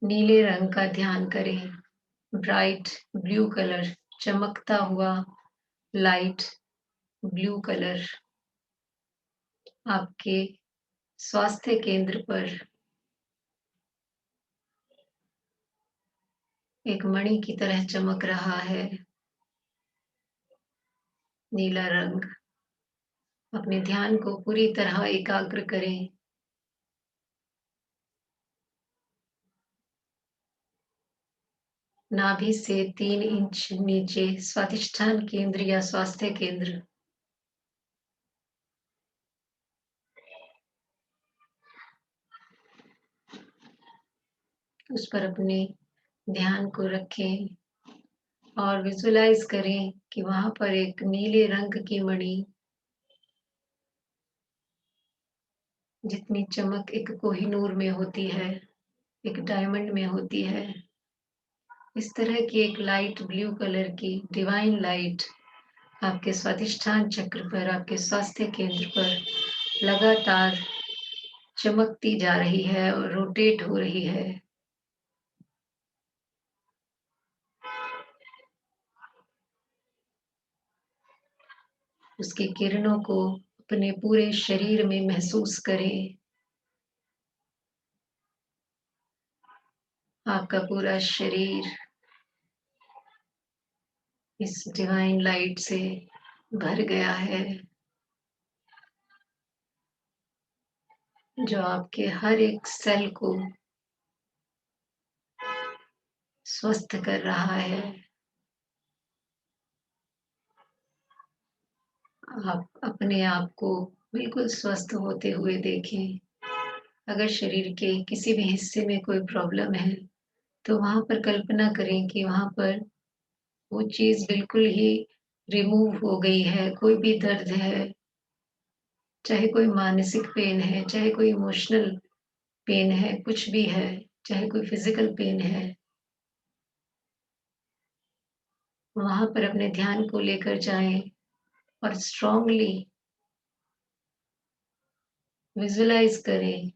नीले रंग का ध्यान करें। ब्राइट ब्लू कलर, चमकता हुआ लाइट ब्लू कलर आपके स्वास्थ्य केंद्र पर एक मणि की तरह चमक रहा है। नीला रंग। अपने ध्यान को पूरी तरह एकाग्र करें। नाभि से 3 इंच नीचे स्वादिष्ठान केंद्र या स्वास्थ्य केंद्र। उस पर अपने ध्यान को रखें और विजुलाइज करें कि वहां पर एक नीले रंग की मणि, जितनी चमक एक कोहिनूर में होती है, एक डायमंड में होती है, इस तरह की एक लाइट ब्लू कलर की डिवाइन लाइट आपके स्वादिष्ठान चक्र पर, आपके स्वास्थ्य केंद्र पर लगातार चमकती जा रही है और रोटेट हो रही है। उसकी किरणों को अपने पूरे शरीर में महसूस करें। आपका पूरा शरीर इस डिवाइन लाइट से भर गया है, जो आपके हर एक सेल को स्वस्थ कर रहा है। आप अपने आप को बिल्कुल स्वस्थ होते हुए देखें। अगर शरीर के किसी भी हिस्से में कोई प्रॉब्लम है, तो वहां पर कल्पना करें कि वहां पर वो चीज बिल्कुल ही रिमूव हो गई है। कोई भी दर्द है, चाहे कोई मानसिक पेन है, चाहे कोई इमोशनल पेन है, कुछ भी है, चाहे कोई फिजिकल पेन है, वहां पर अपने ध्यान को लेकर जाएं और स्ट्रांगली विजुलाइज करें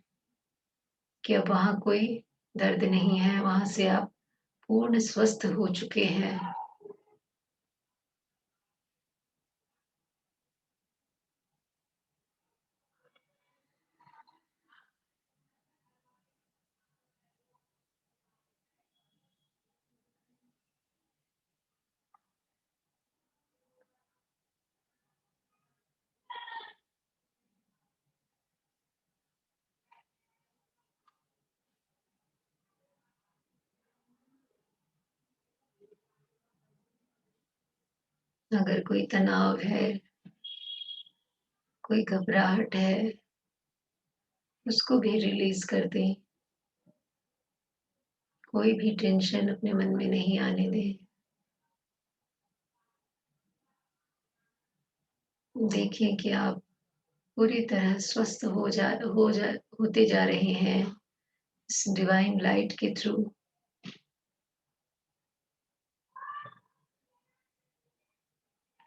कि अब वहां कोई दर्द नहीं है, वहां से आप पूर्ण स्वस्थ हो चुके हैं। अगर कोई तनाव है, कोई घबराहट है, उसको भी रिलीज कर दें। कोई भी टेंशन अपने मन में नहीं आने दें। देखिए कि आप पूरी तरह स्वस्थ होते जा रहे हैं इस डिवाइन लाइट के थ्रू।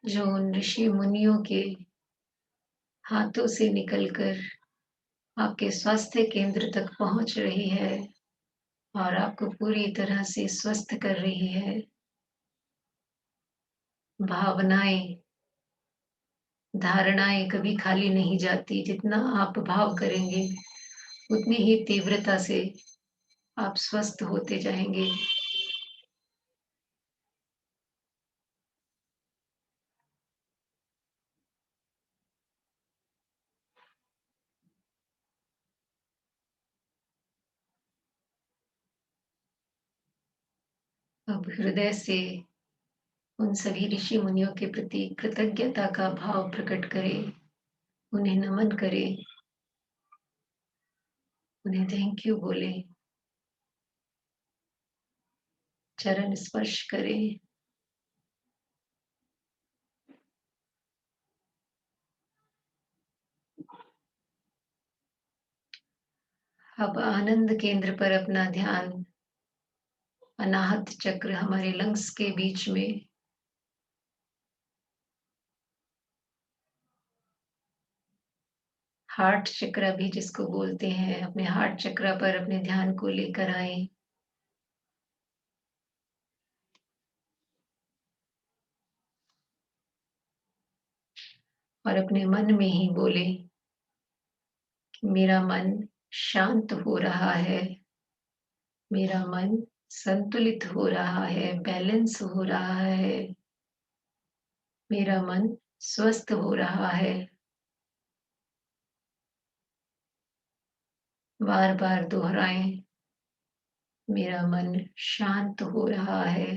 जो उन ऋषि मुनियों के हाथों से निकलकर आपके स्वास्थ्य केंद्र तक पहुंच रही है और आपको पूरी तरह से स्वस्थ कर रही है। भावनाएं, धारणाएं कभी खाली नहीं जाती। जितना आप भाव करेंगे उतनी ही तीव्रता से आप स्वस्थ होते जाएंगे। अब हृदय से उन सभी ऋषि मुनियों के प्रति कृतज्ञता का भाव प्रकट करें, उन्हें नमन करें, उन्हें थैंक यू बोले, चरण स्पर्श करें। अब आनंद केंद्र पर अपना ध्यान, अनाहत चक्र हमारे लंग्स के बीच में, हार्ट चक्र भी जिसको बोलते हैं, अपने हार्ट चक्र पर अपने ध्यान को लेकर आए। और अपने मन में ही बोले कि मेरा मन शांत हो रहा है, मेरा मन संतुलित हो रहा है, बैलेंस हो रहा है, मेरा मन स्वस्थ हो रहा है। बार बार दोहराएं, मेरा मन शांत हो रहा है,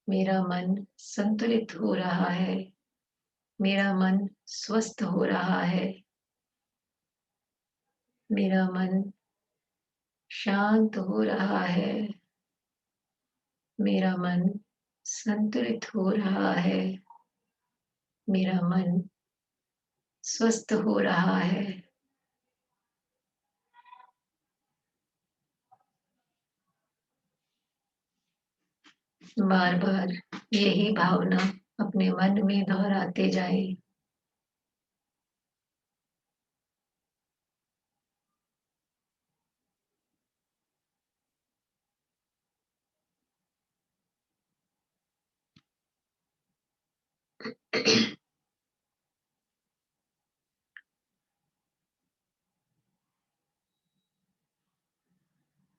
मेरा मन संतुलित हो रहा है, मेरा मन स्वस्थ हो रहा है, मेरा मन शांत हो रहा है, मेरा मन संतुलित हो रहा है, मेरा मन स्वस्थ हो रहा है। बार बार यही भावना अपने मन में दोहराते जाएं।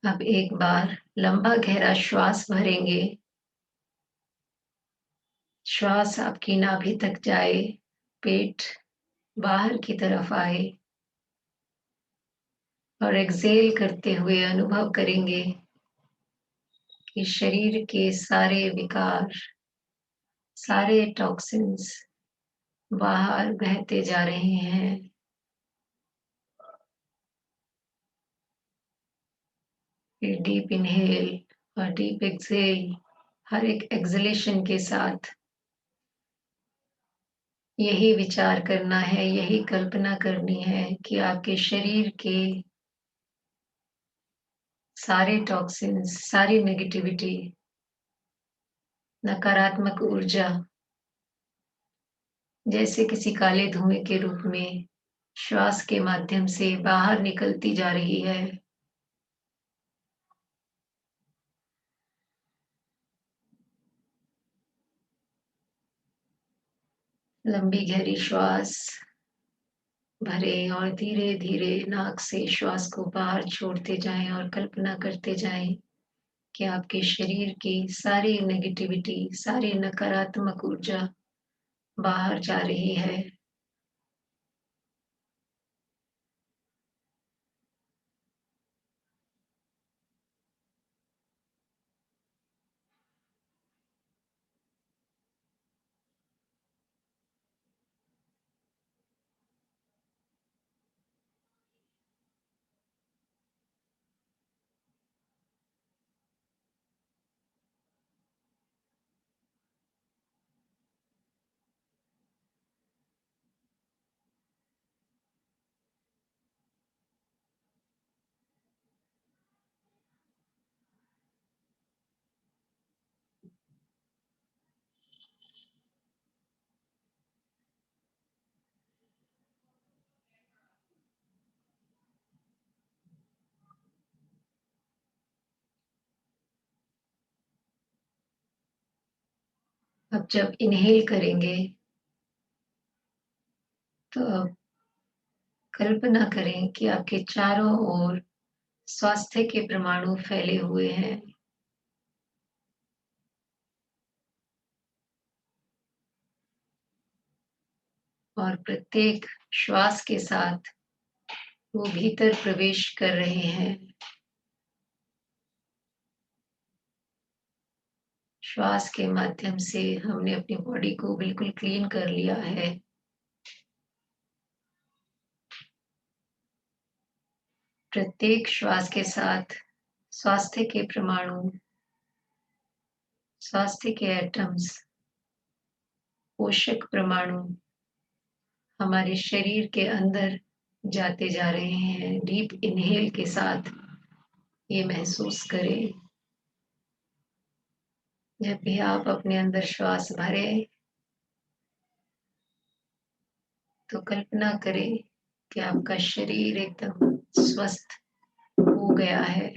अब एक बार लंबा गहरा श्वास भरेंगे। श्वास आपकी नाभि तक जाए, पेट बाहर की तरफ आए और एक्सेल करते हुए अनुभव करेंगे कि शरीर के सारे विकार, सारे टॉक्सिन्स बाहर बहते जा रहे हैं। फिर डीप इनहेल और डीप एक्सेल, हर एक एक्सलेशन के साथ यही विचार करना है, यही कल्पना करनी है कि आपके शरीर के सारे टॉक्सिन्स, सारी नेगेटिविटी, नकारात्मक ऊर्जा जैसे किसी काले धुएं के रूप में श्वास के माध्यम से बाहर निकलती जा रही है। लंबी गहरी श्वास भरें और धीरे धीरे नाक से श्वास को बाहर छोड़ते जाएं और कल्पना करते जाएं कि आपके शरीर की सारी नेगेटिविटी, सारी नकारात्मक ऊर्जा बाहर जा रही है। अब जब इनहेल करेंगे तो अब कल्पना करें कि आपके चारों ओर स्वास्थ्य के परमाणु फैले हुए हैं। और प्रत्येक श्वास के साथ वो भीतर प्रवेश कर रहे हैं। श्वास के माध्यम से हमने अपनी बॉडी को बिल्कुल क्लीन कर लिया है। प्रत्येक श्वास के साथ स्वास्थ्य के परमाणु, स्वास्थ्य के एटम्स, पोषक परमाणु हमारे शरीर के अंदर जाते जा रहे हैं। डीप इनहेल के साथ ये महसूस करें। जब भी आप अपने अंदर श्वास भरें तो कल्पना करें कि आपका शरीर एकदम स्वस्थ हो गया है।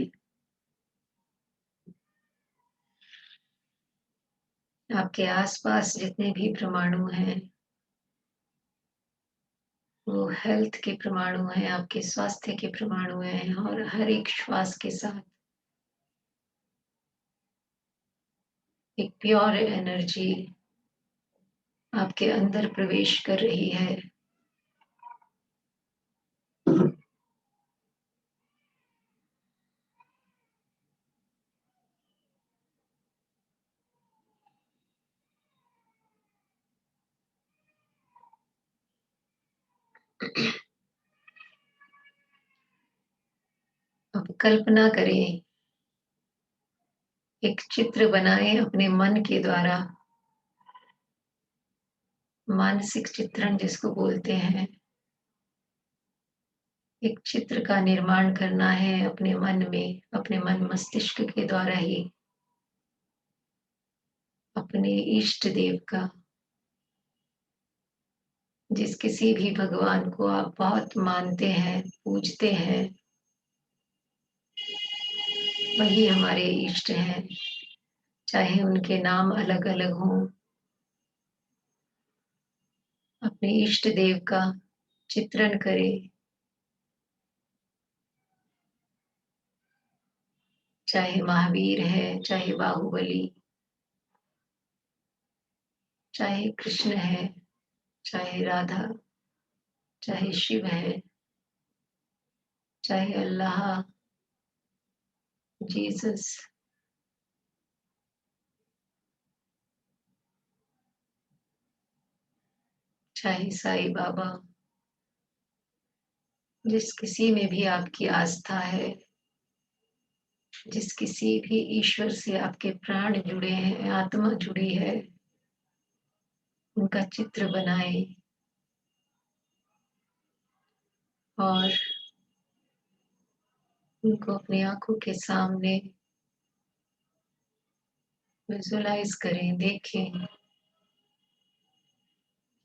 आपके आसपास जितने भी परमाणु हैं वो हेल्थ के परमाणु हैं, आपके स्वास्थ्य के परमाणु हैं। और हर एक श्वास के साथ एक प्योर एनर्जी आपके अंदर प्रवेश कर रही है। अब कल्पना करें, एक चित्र बनाएं अपने मन के द्वारा। मानसिक चित्रण जिसको बोलते हैं। एक चित्र का निर्माण करना है अपने मन में, अपने मन मस्तिष्क के द्वारा ही, अपने इष्ट देव का। जिस किसी भी भगवान को आप बहुत मानते हैं, पूजते हैं, वही हमारे इष्ट हैं, चाहे उनके नाम अलग अलग हों। अपने इष्ट देव का चित्रण करें। चाहे महावीर है, चाहे बाहुबली, चाहे कृष्ण है, चाहे राधा, चाहे शिव है, चाहे अल्लाह, जीसस, चाहे साईं बाबा। जिस किसी में भी आपकी आस्था है, जिस किसी भी ईश्वर से आपके प्राण जुड़े हैं, आत्मा जुड़ी है, उनका चित्र बनाएं और उनको अपनी आंखों के सामने विजुलाइज करें। देखें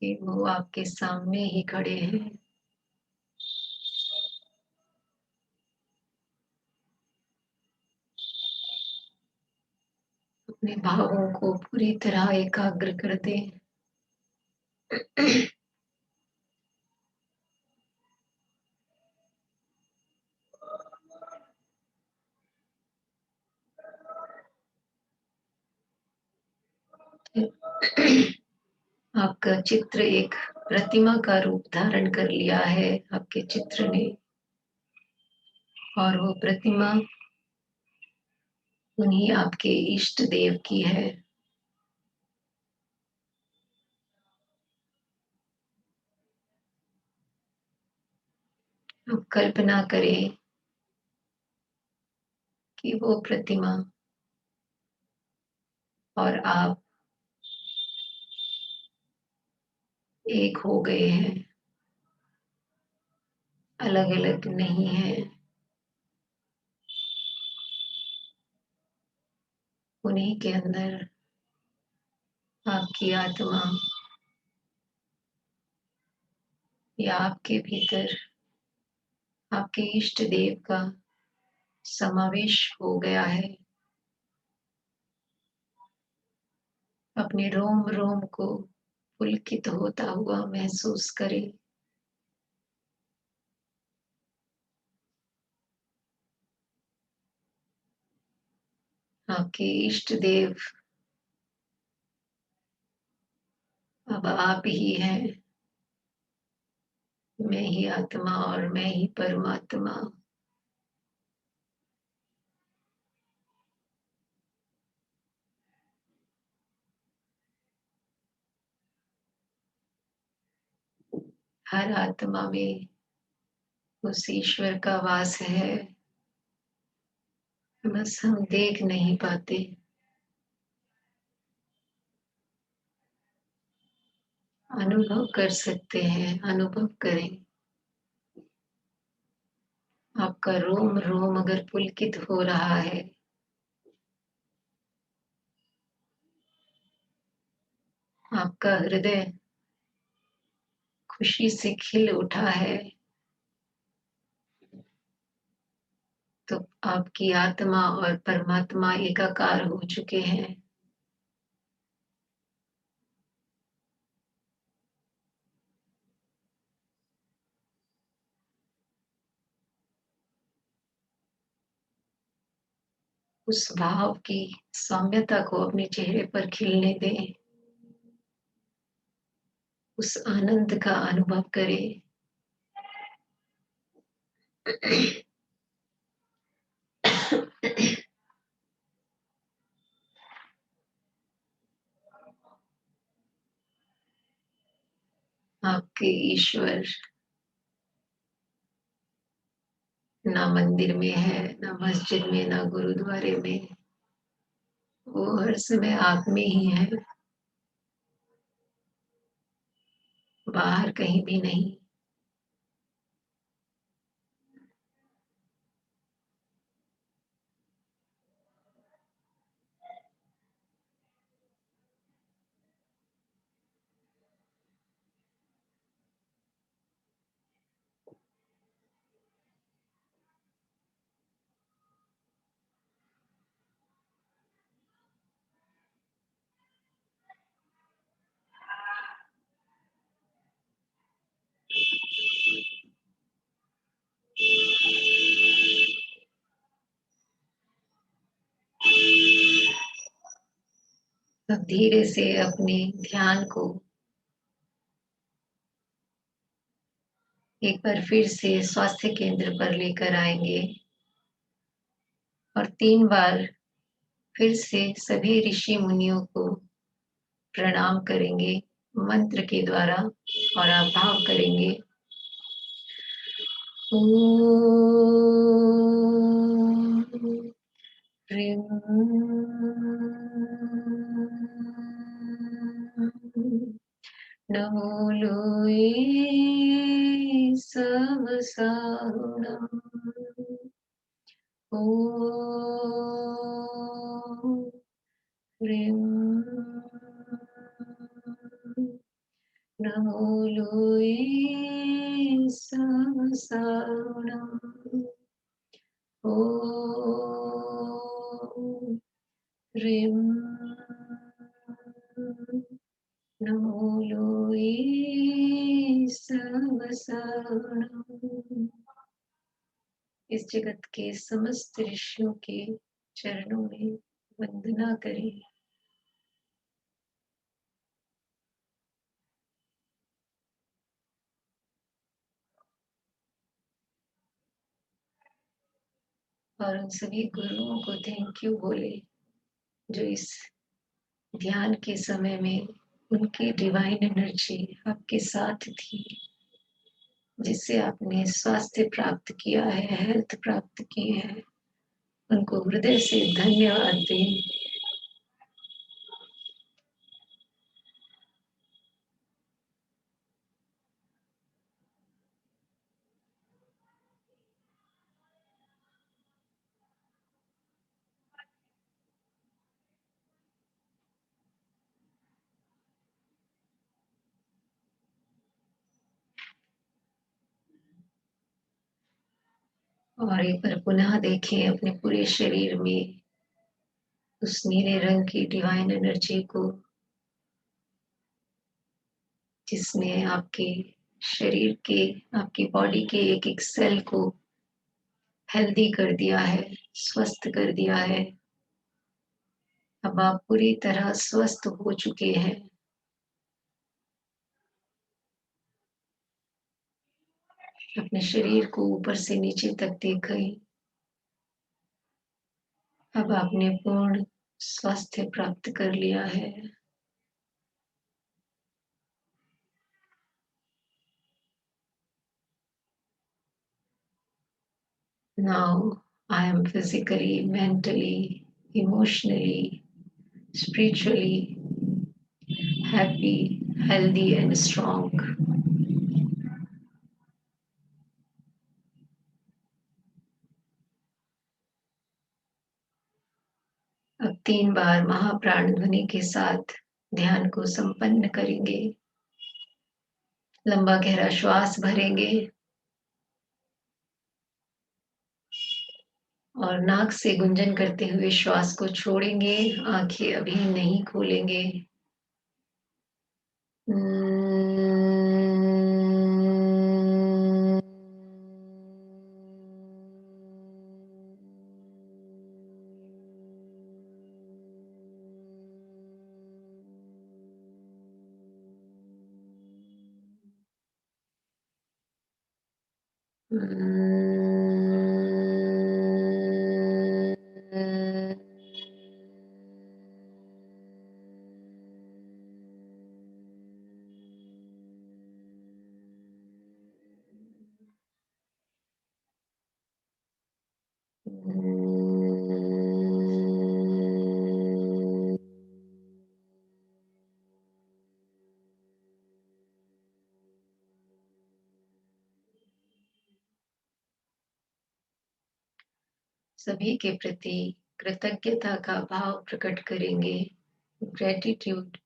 कि वो आपके सामने ही खड़े हैं। अपने भावों को पूरी तरह एकाग्र कर दें। आपका चित्र एक प्रतिमा का रूप धारण कर लिया है आपके चित्र ने, और वो प्रतिमा उन्हीं आपके इष्ट देव की है। अब कल्पना करें कि वो प्रतिमा और आप एक हो गए हैं, अलग अलग नहीं है। उन्हीं के अंदर आपकी आत्मा या आपके भीतर आपके इष्ट देव का समावेश हो गया है। अपने रोम रोम को पुलकित होता हुआ महसूस करें। आपके इष्ट देव अब आप ही हैं। मैं ही आत्मा और मैं ही परमात्मा। हर आत्मा में उस ईश्वर का वास है, बस हम देख नहीं पाते। अनुभव कर सकते हैं, अनुभव करें। आपका रोम रोम अगर पुलकित हो रहा है, आपका हृदय खुशी से खिल उठा है, तो आपकी आत्मा और परमात्मा एकाकार हो चुके हैं। उस भाव की सौम्यता को अपने चेहरे पर खिलने दें। उस आनंद का अनुभव करें। आपके ईश्वर ना मंदिर में है, ना मस्जिद में, ना गुरुद्वारे में। वो हर समय आप में ही है, बाहर कहीं भी नहीं। तो धीरे से अपने ध्यान को एक बार फिर से स्वास्थ्य केंद्र पर लेकर आएंगे और 3 बार फिर से सभी ऋषि मुनियों को प्रणाम करेंगे मंत्र के द्वारा और आभाव करेंगे। ओम ह्रीं नमो लोई समसाहुणम् ओम ह्रीं नमो लोई समसाहुणम् ओम ह्रीं नमो लोई समसाहुणम्। इस जगत के समस्त ऋषियों के चरणों में वंदना करें। और उन सभी गुरुओं को थैंक यू बोले जो इस ध्यान के समय में उनकी डिवाइन एनर्जी आपके साथ थी, जिससे आपने स्वास्थ्य प्राप्त किया है, हेल्थ प्राप्त की है। उनको हृदय से धन्यवाद दें। और एक बार पुनः देखें अपने पूरे शरीर में उस नीले रंग की डिवाइन एनर्जी को जिसने आपके शरीर के, आपकी बॉडी के एक एक सेल को हेल्दी कर दिया है, स्वस्थ कर दिया है। अब आप पूरी तरह स्वस्थ हो चुके हैं। अपने शरीर को ऊपर से नीचे तक देखें। अब आपने पूर्ण स्वास्थ्य प्राप्त कर लिया है। Now I am physically, mentally, emotionally, spiritually happy, healthy and strong. अब 3 बार महाप्राण ध्वनि के साथ ध्यान को संपन्न करेंगे। लंबा गहरा श्वास भरेंगे और नाक से गुंजन करते हुए श्वास को छोड़ेंगे। आंखें अभी नहीं खोलेंगे। सभी के प्रति कृतज्ञता का भाव प्रकट करेंगे। ग्रेटिट्यूड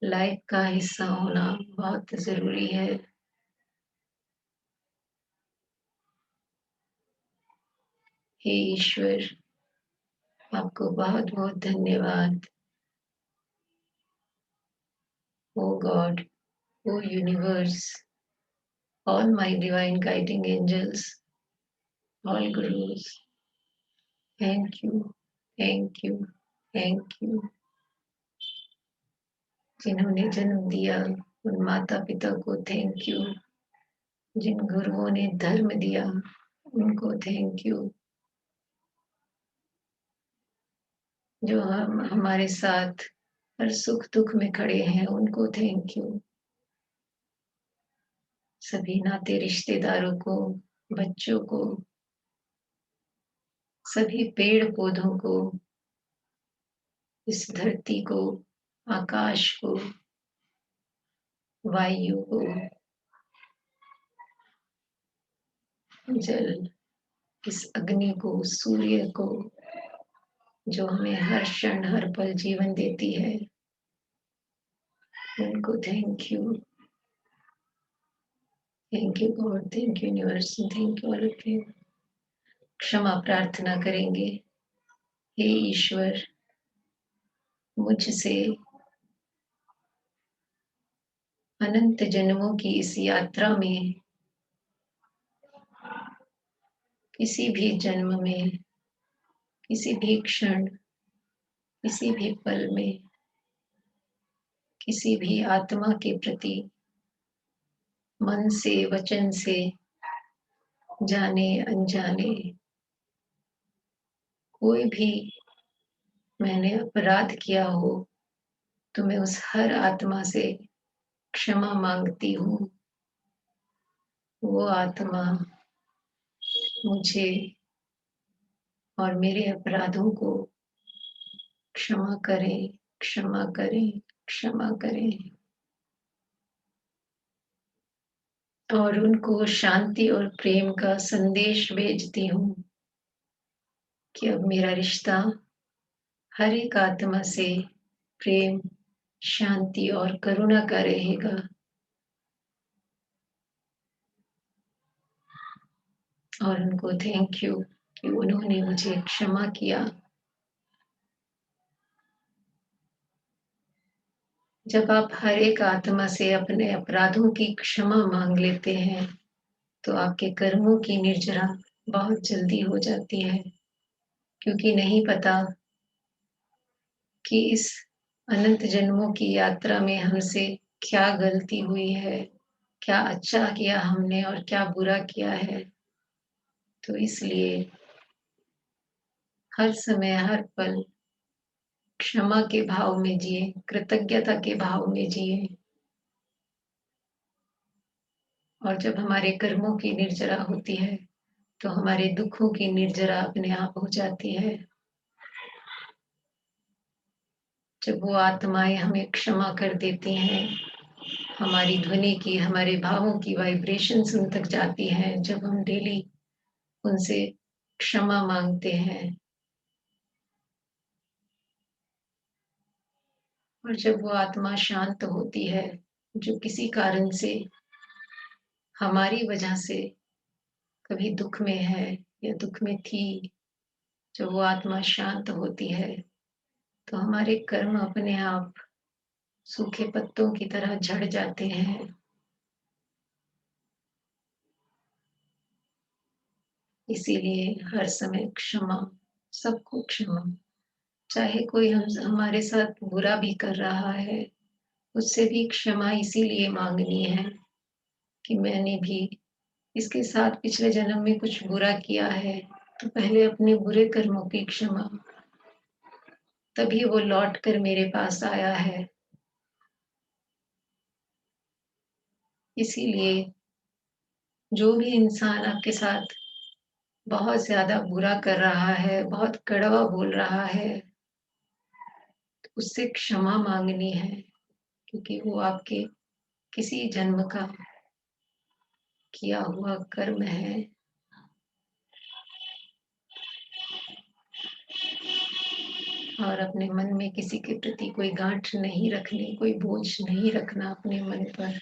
लाइफ का हिस्सा होना बहुत जरूरी है। हे ईश्वर, आपको बहुत बहुत धन्यवाद। Oh God, oh universe, all my divine guiding angels, all gurus, thank you, thank you, thank you. जिन्होंने जन्म दिया उन माता पिता को थैंक यू। जिन गुरुओं ने धर्म दिया उनको थैंक यू। जो हम हमारे साथ हर सुख दुख में खड़े हैं उनको थैंक यू। सभी नाते रिश्तेदारों को, बच्चों को, सभी पेड़ पौधों को, इस धरती को, आकाश को, वायु को, जल, इस अग्नि को, सूर्य को, जो हमें हर क्षण हर पल जीवन देती है, उनको thank you. Thank you God, thank you universe, thank you all of you. क्षमा प्रार्थना करेंगे। हे ईश्वर, मुझसे अनंत जन्मों की इस यात्रा में किसी भी जन्म में, किसी भी क्षण, किसी भी पल में, किसी भी आत्मा के प्रति मन से, वचन से, जाने अनजाने कोई भी मैंने अपराध किया हो तो मैं उस हर आत्मा से क्षमा मांगती हूँ। वो आत्मा मुझे और मेरे अपराधों को क्षमा करें, क्षमा करें, क्षमा करें। और उनको शांति और प्रेम का संदेश भेजती हूँ कि अब मेरा रिश्ता हर एक आत्मा से प्रेम, शांति और करुणा का रहेगा। और उनको थैंक यू कि उन्होंने मुझे क्षमा किया। जब आप हर एक आत्मा से अपने अपराधों की क्षमा मांग लेते हैं, तो आपके कर्मों की निर्जरा बहुत जल्दी हो जाती है, क्योंकि नहीं पता कि इस अनंत जन्मों की यात्रा में हमसे क्या गलती हुई है, क्या अच्छा किया हमने और क्या बुरा किया है। तो इसलिए हर समय, हर पल क्षमा के भाव में जिए, कृतज्ञता के भाव में जिए। और जब हमारे कर्मों की निर्जरा होती है, तो हमारे दुखों की निर्जरा अपने आप हो जाती है। जब वो आत्माएं हमें क्षमा कर देती हैं, हमारी ध्वनि की, हमारे भावों की वाइब्रेशंस उन तक जाती हैं, जब हम डेली उनसे क्षमा मांगते हैं, और जब वो आत्मा शांत होती है, जो किसी कारण से हमारी वजह से कभी दुख में है या दुख में थी, जब वो आत्मा शांत होती है, तो हमारे कर्म अपने आप सूखे पत्तों की तरह झड़ जाते हैं। इसीलिए हर समय क्षमा, सबको क्षमा। चाहे कोई हमारे साथ बुरा भी कर रहा है, उससे भी क्षमा इसीलिए मांगनी है कि मैंने भी इसके साथ पिछले जन्म में कुछ बुरा किया है, तो पहले अपने बुरे कर्मों की क्षमा, तभी वो लौट कर मेरे पास आया है। इसीलिए जो भी इंसान आपके साथ बहुत ज्यादा बुरा कर रहा है, बहुत कड़वा बोल रहा है, उससे क्षमा मांगनी है, क्योंकि वो आपके किसी जन्म का किया हुआ कर्म है। और अपने मन में किसी के प्रति कोई गांठ नहीं रखनी, कोई बोझ नहीं रखना अपने मन पर।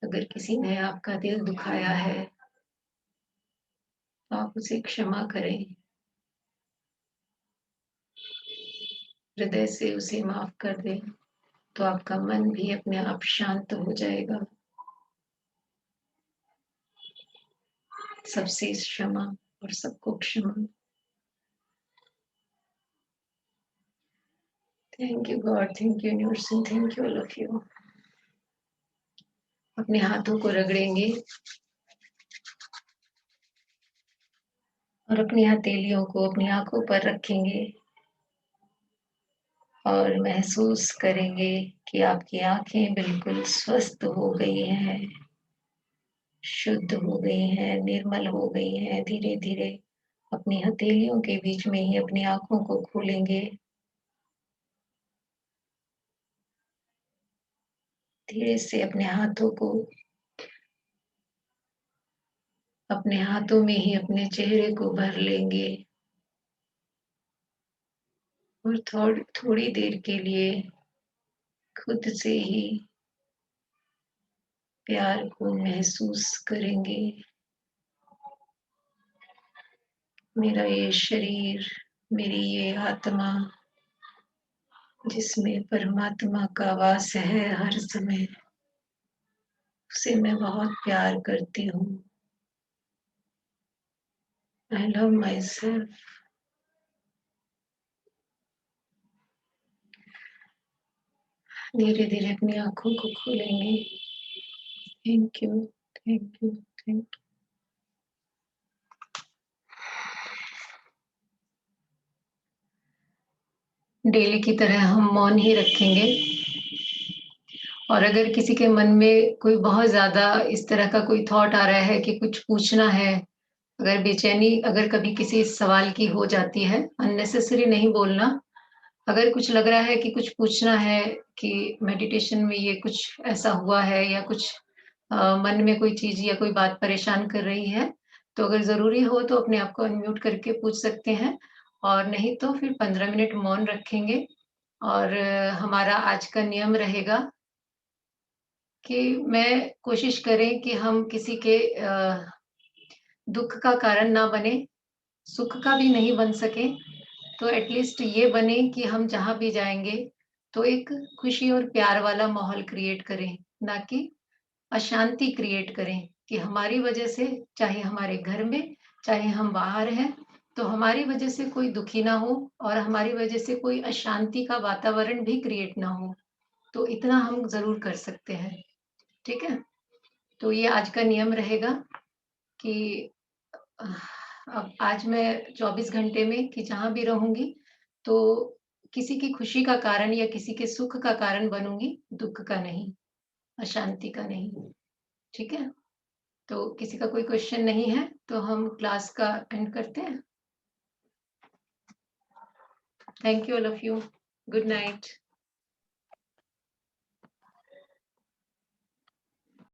अगर किसी ने आपका दिल दुखाया है, तो आप उसे क्षमा करें, हृदय से उसे माफ कर दें, तो आपका मन भी अपने आप शांत हो जाएगा। सबसे क्षमा और सबको क्षमा। Thank you God, thank you universe, thank you all of you. अपने हाथों को रगड़ेंगे और अपनी हथेलियों को अपनी आंखों पर रखेंगे और महसूस करेंगे कि आपकी आंखें बिल्कुल स्वस्थ हो गई हैं, शुद्ध हो गई हैं, निर्मल हो गई हैं। धीरे धीरे अपनी हथेलियों के बीच में ही अपनी आंखों को खोलेंगे। धीरे से अपने हाथों में ही अपने चेहरे को भर लेंगे और थोड़ी देर के लिए खुद से ही प्यार को महसूस करेंगे। मेरा ये शरीर, मेरी ये आत्मा, जिसमें परमात्मा का वास है हर समय, उसे मैं बहुत प्यार करती हूँ। I love myself. धीरे धीरे अपनी आंखों को खोलेंगे। Thank you, thank you, thank you. Daily की तरह हम मौन ही रखेंगे। और अगर किसी के मन में कोई बहुत ज्यादा इस तरह का कोई थॉट आ रहा है कि कुछ पूछना है, अगर बेचैनी अगर कभी किसी सवाल की हो जाती है, अननेसेसरी नहीं बोलना। अगर कुछ लग रहा है कि कुछ पूछना है कि मेडिटेशन में ये कुछ ऐसा हुआ है या कुछ मन में कोई चीज या कोई बात परेशान कर रही है, तो अगर जरूरी हो तो अपने आप को अनम्यूट करके पूछ सकते हैं, और नहीं तो फिर 15 मिनट मौन रखेंगे। और हमारा आज का नियम रहेगा कि मैं कोशिश करें कि हम किसी के दुख का कारण ना बने, सुख का भी नहीं बन सके, तो एटलीस्ट ये बने कि हम जहाँ भी जाएंगे तो एक खुशी और प्यार वाला माहौल क्रिएट करें, ना कि अशांति क्रिएट करें कि हमारी वजह से, चाहे हमारे घर में, चाहे हम बाहर हैं, तो हमारी वजह से कोई दुखी ना हो और हमारी वजह से कोई अशांति का वातावरण भी क्रिएट ना हो। तो इतना हम ज़रूर कर सकते हैं, ठीक है? तो ये आज का नियम रहेगा कि अब आज मैं 24 घंटे में कि जहाँ भी रहूँगी, तो किसी की खुशी का कारण या किसी के सुख का कारण बनूँगी, दुःख का नहीं, अशांति का नहीं, ठीक है? तो किसी का कोई क्वेश्चन नहीं है, तो हम क्लास का एंड करते हैं। Thank you all of you. Good night.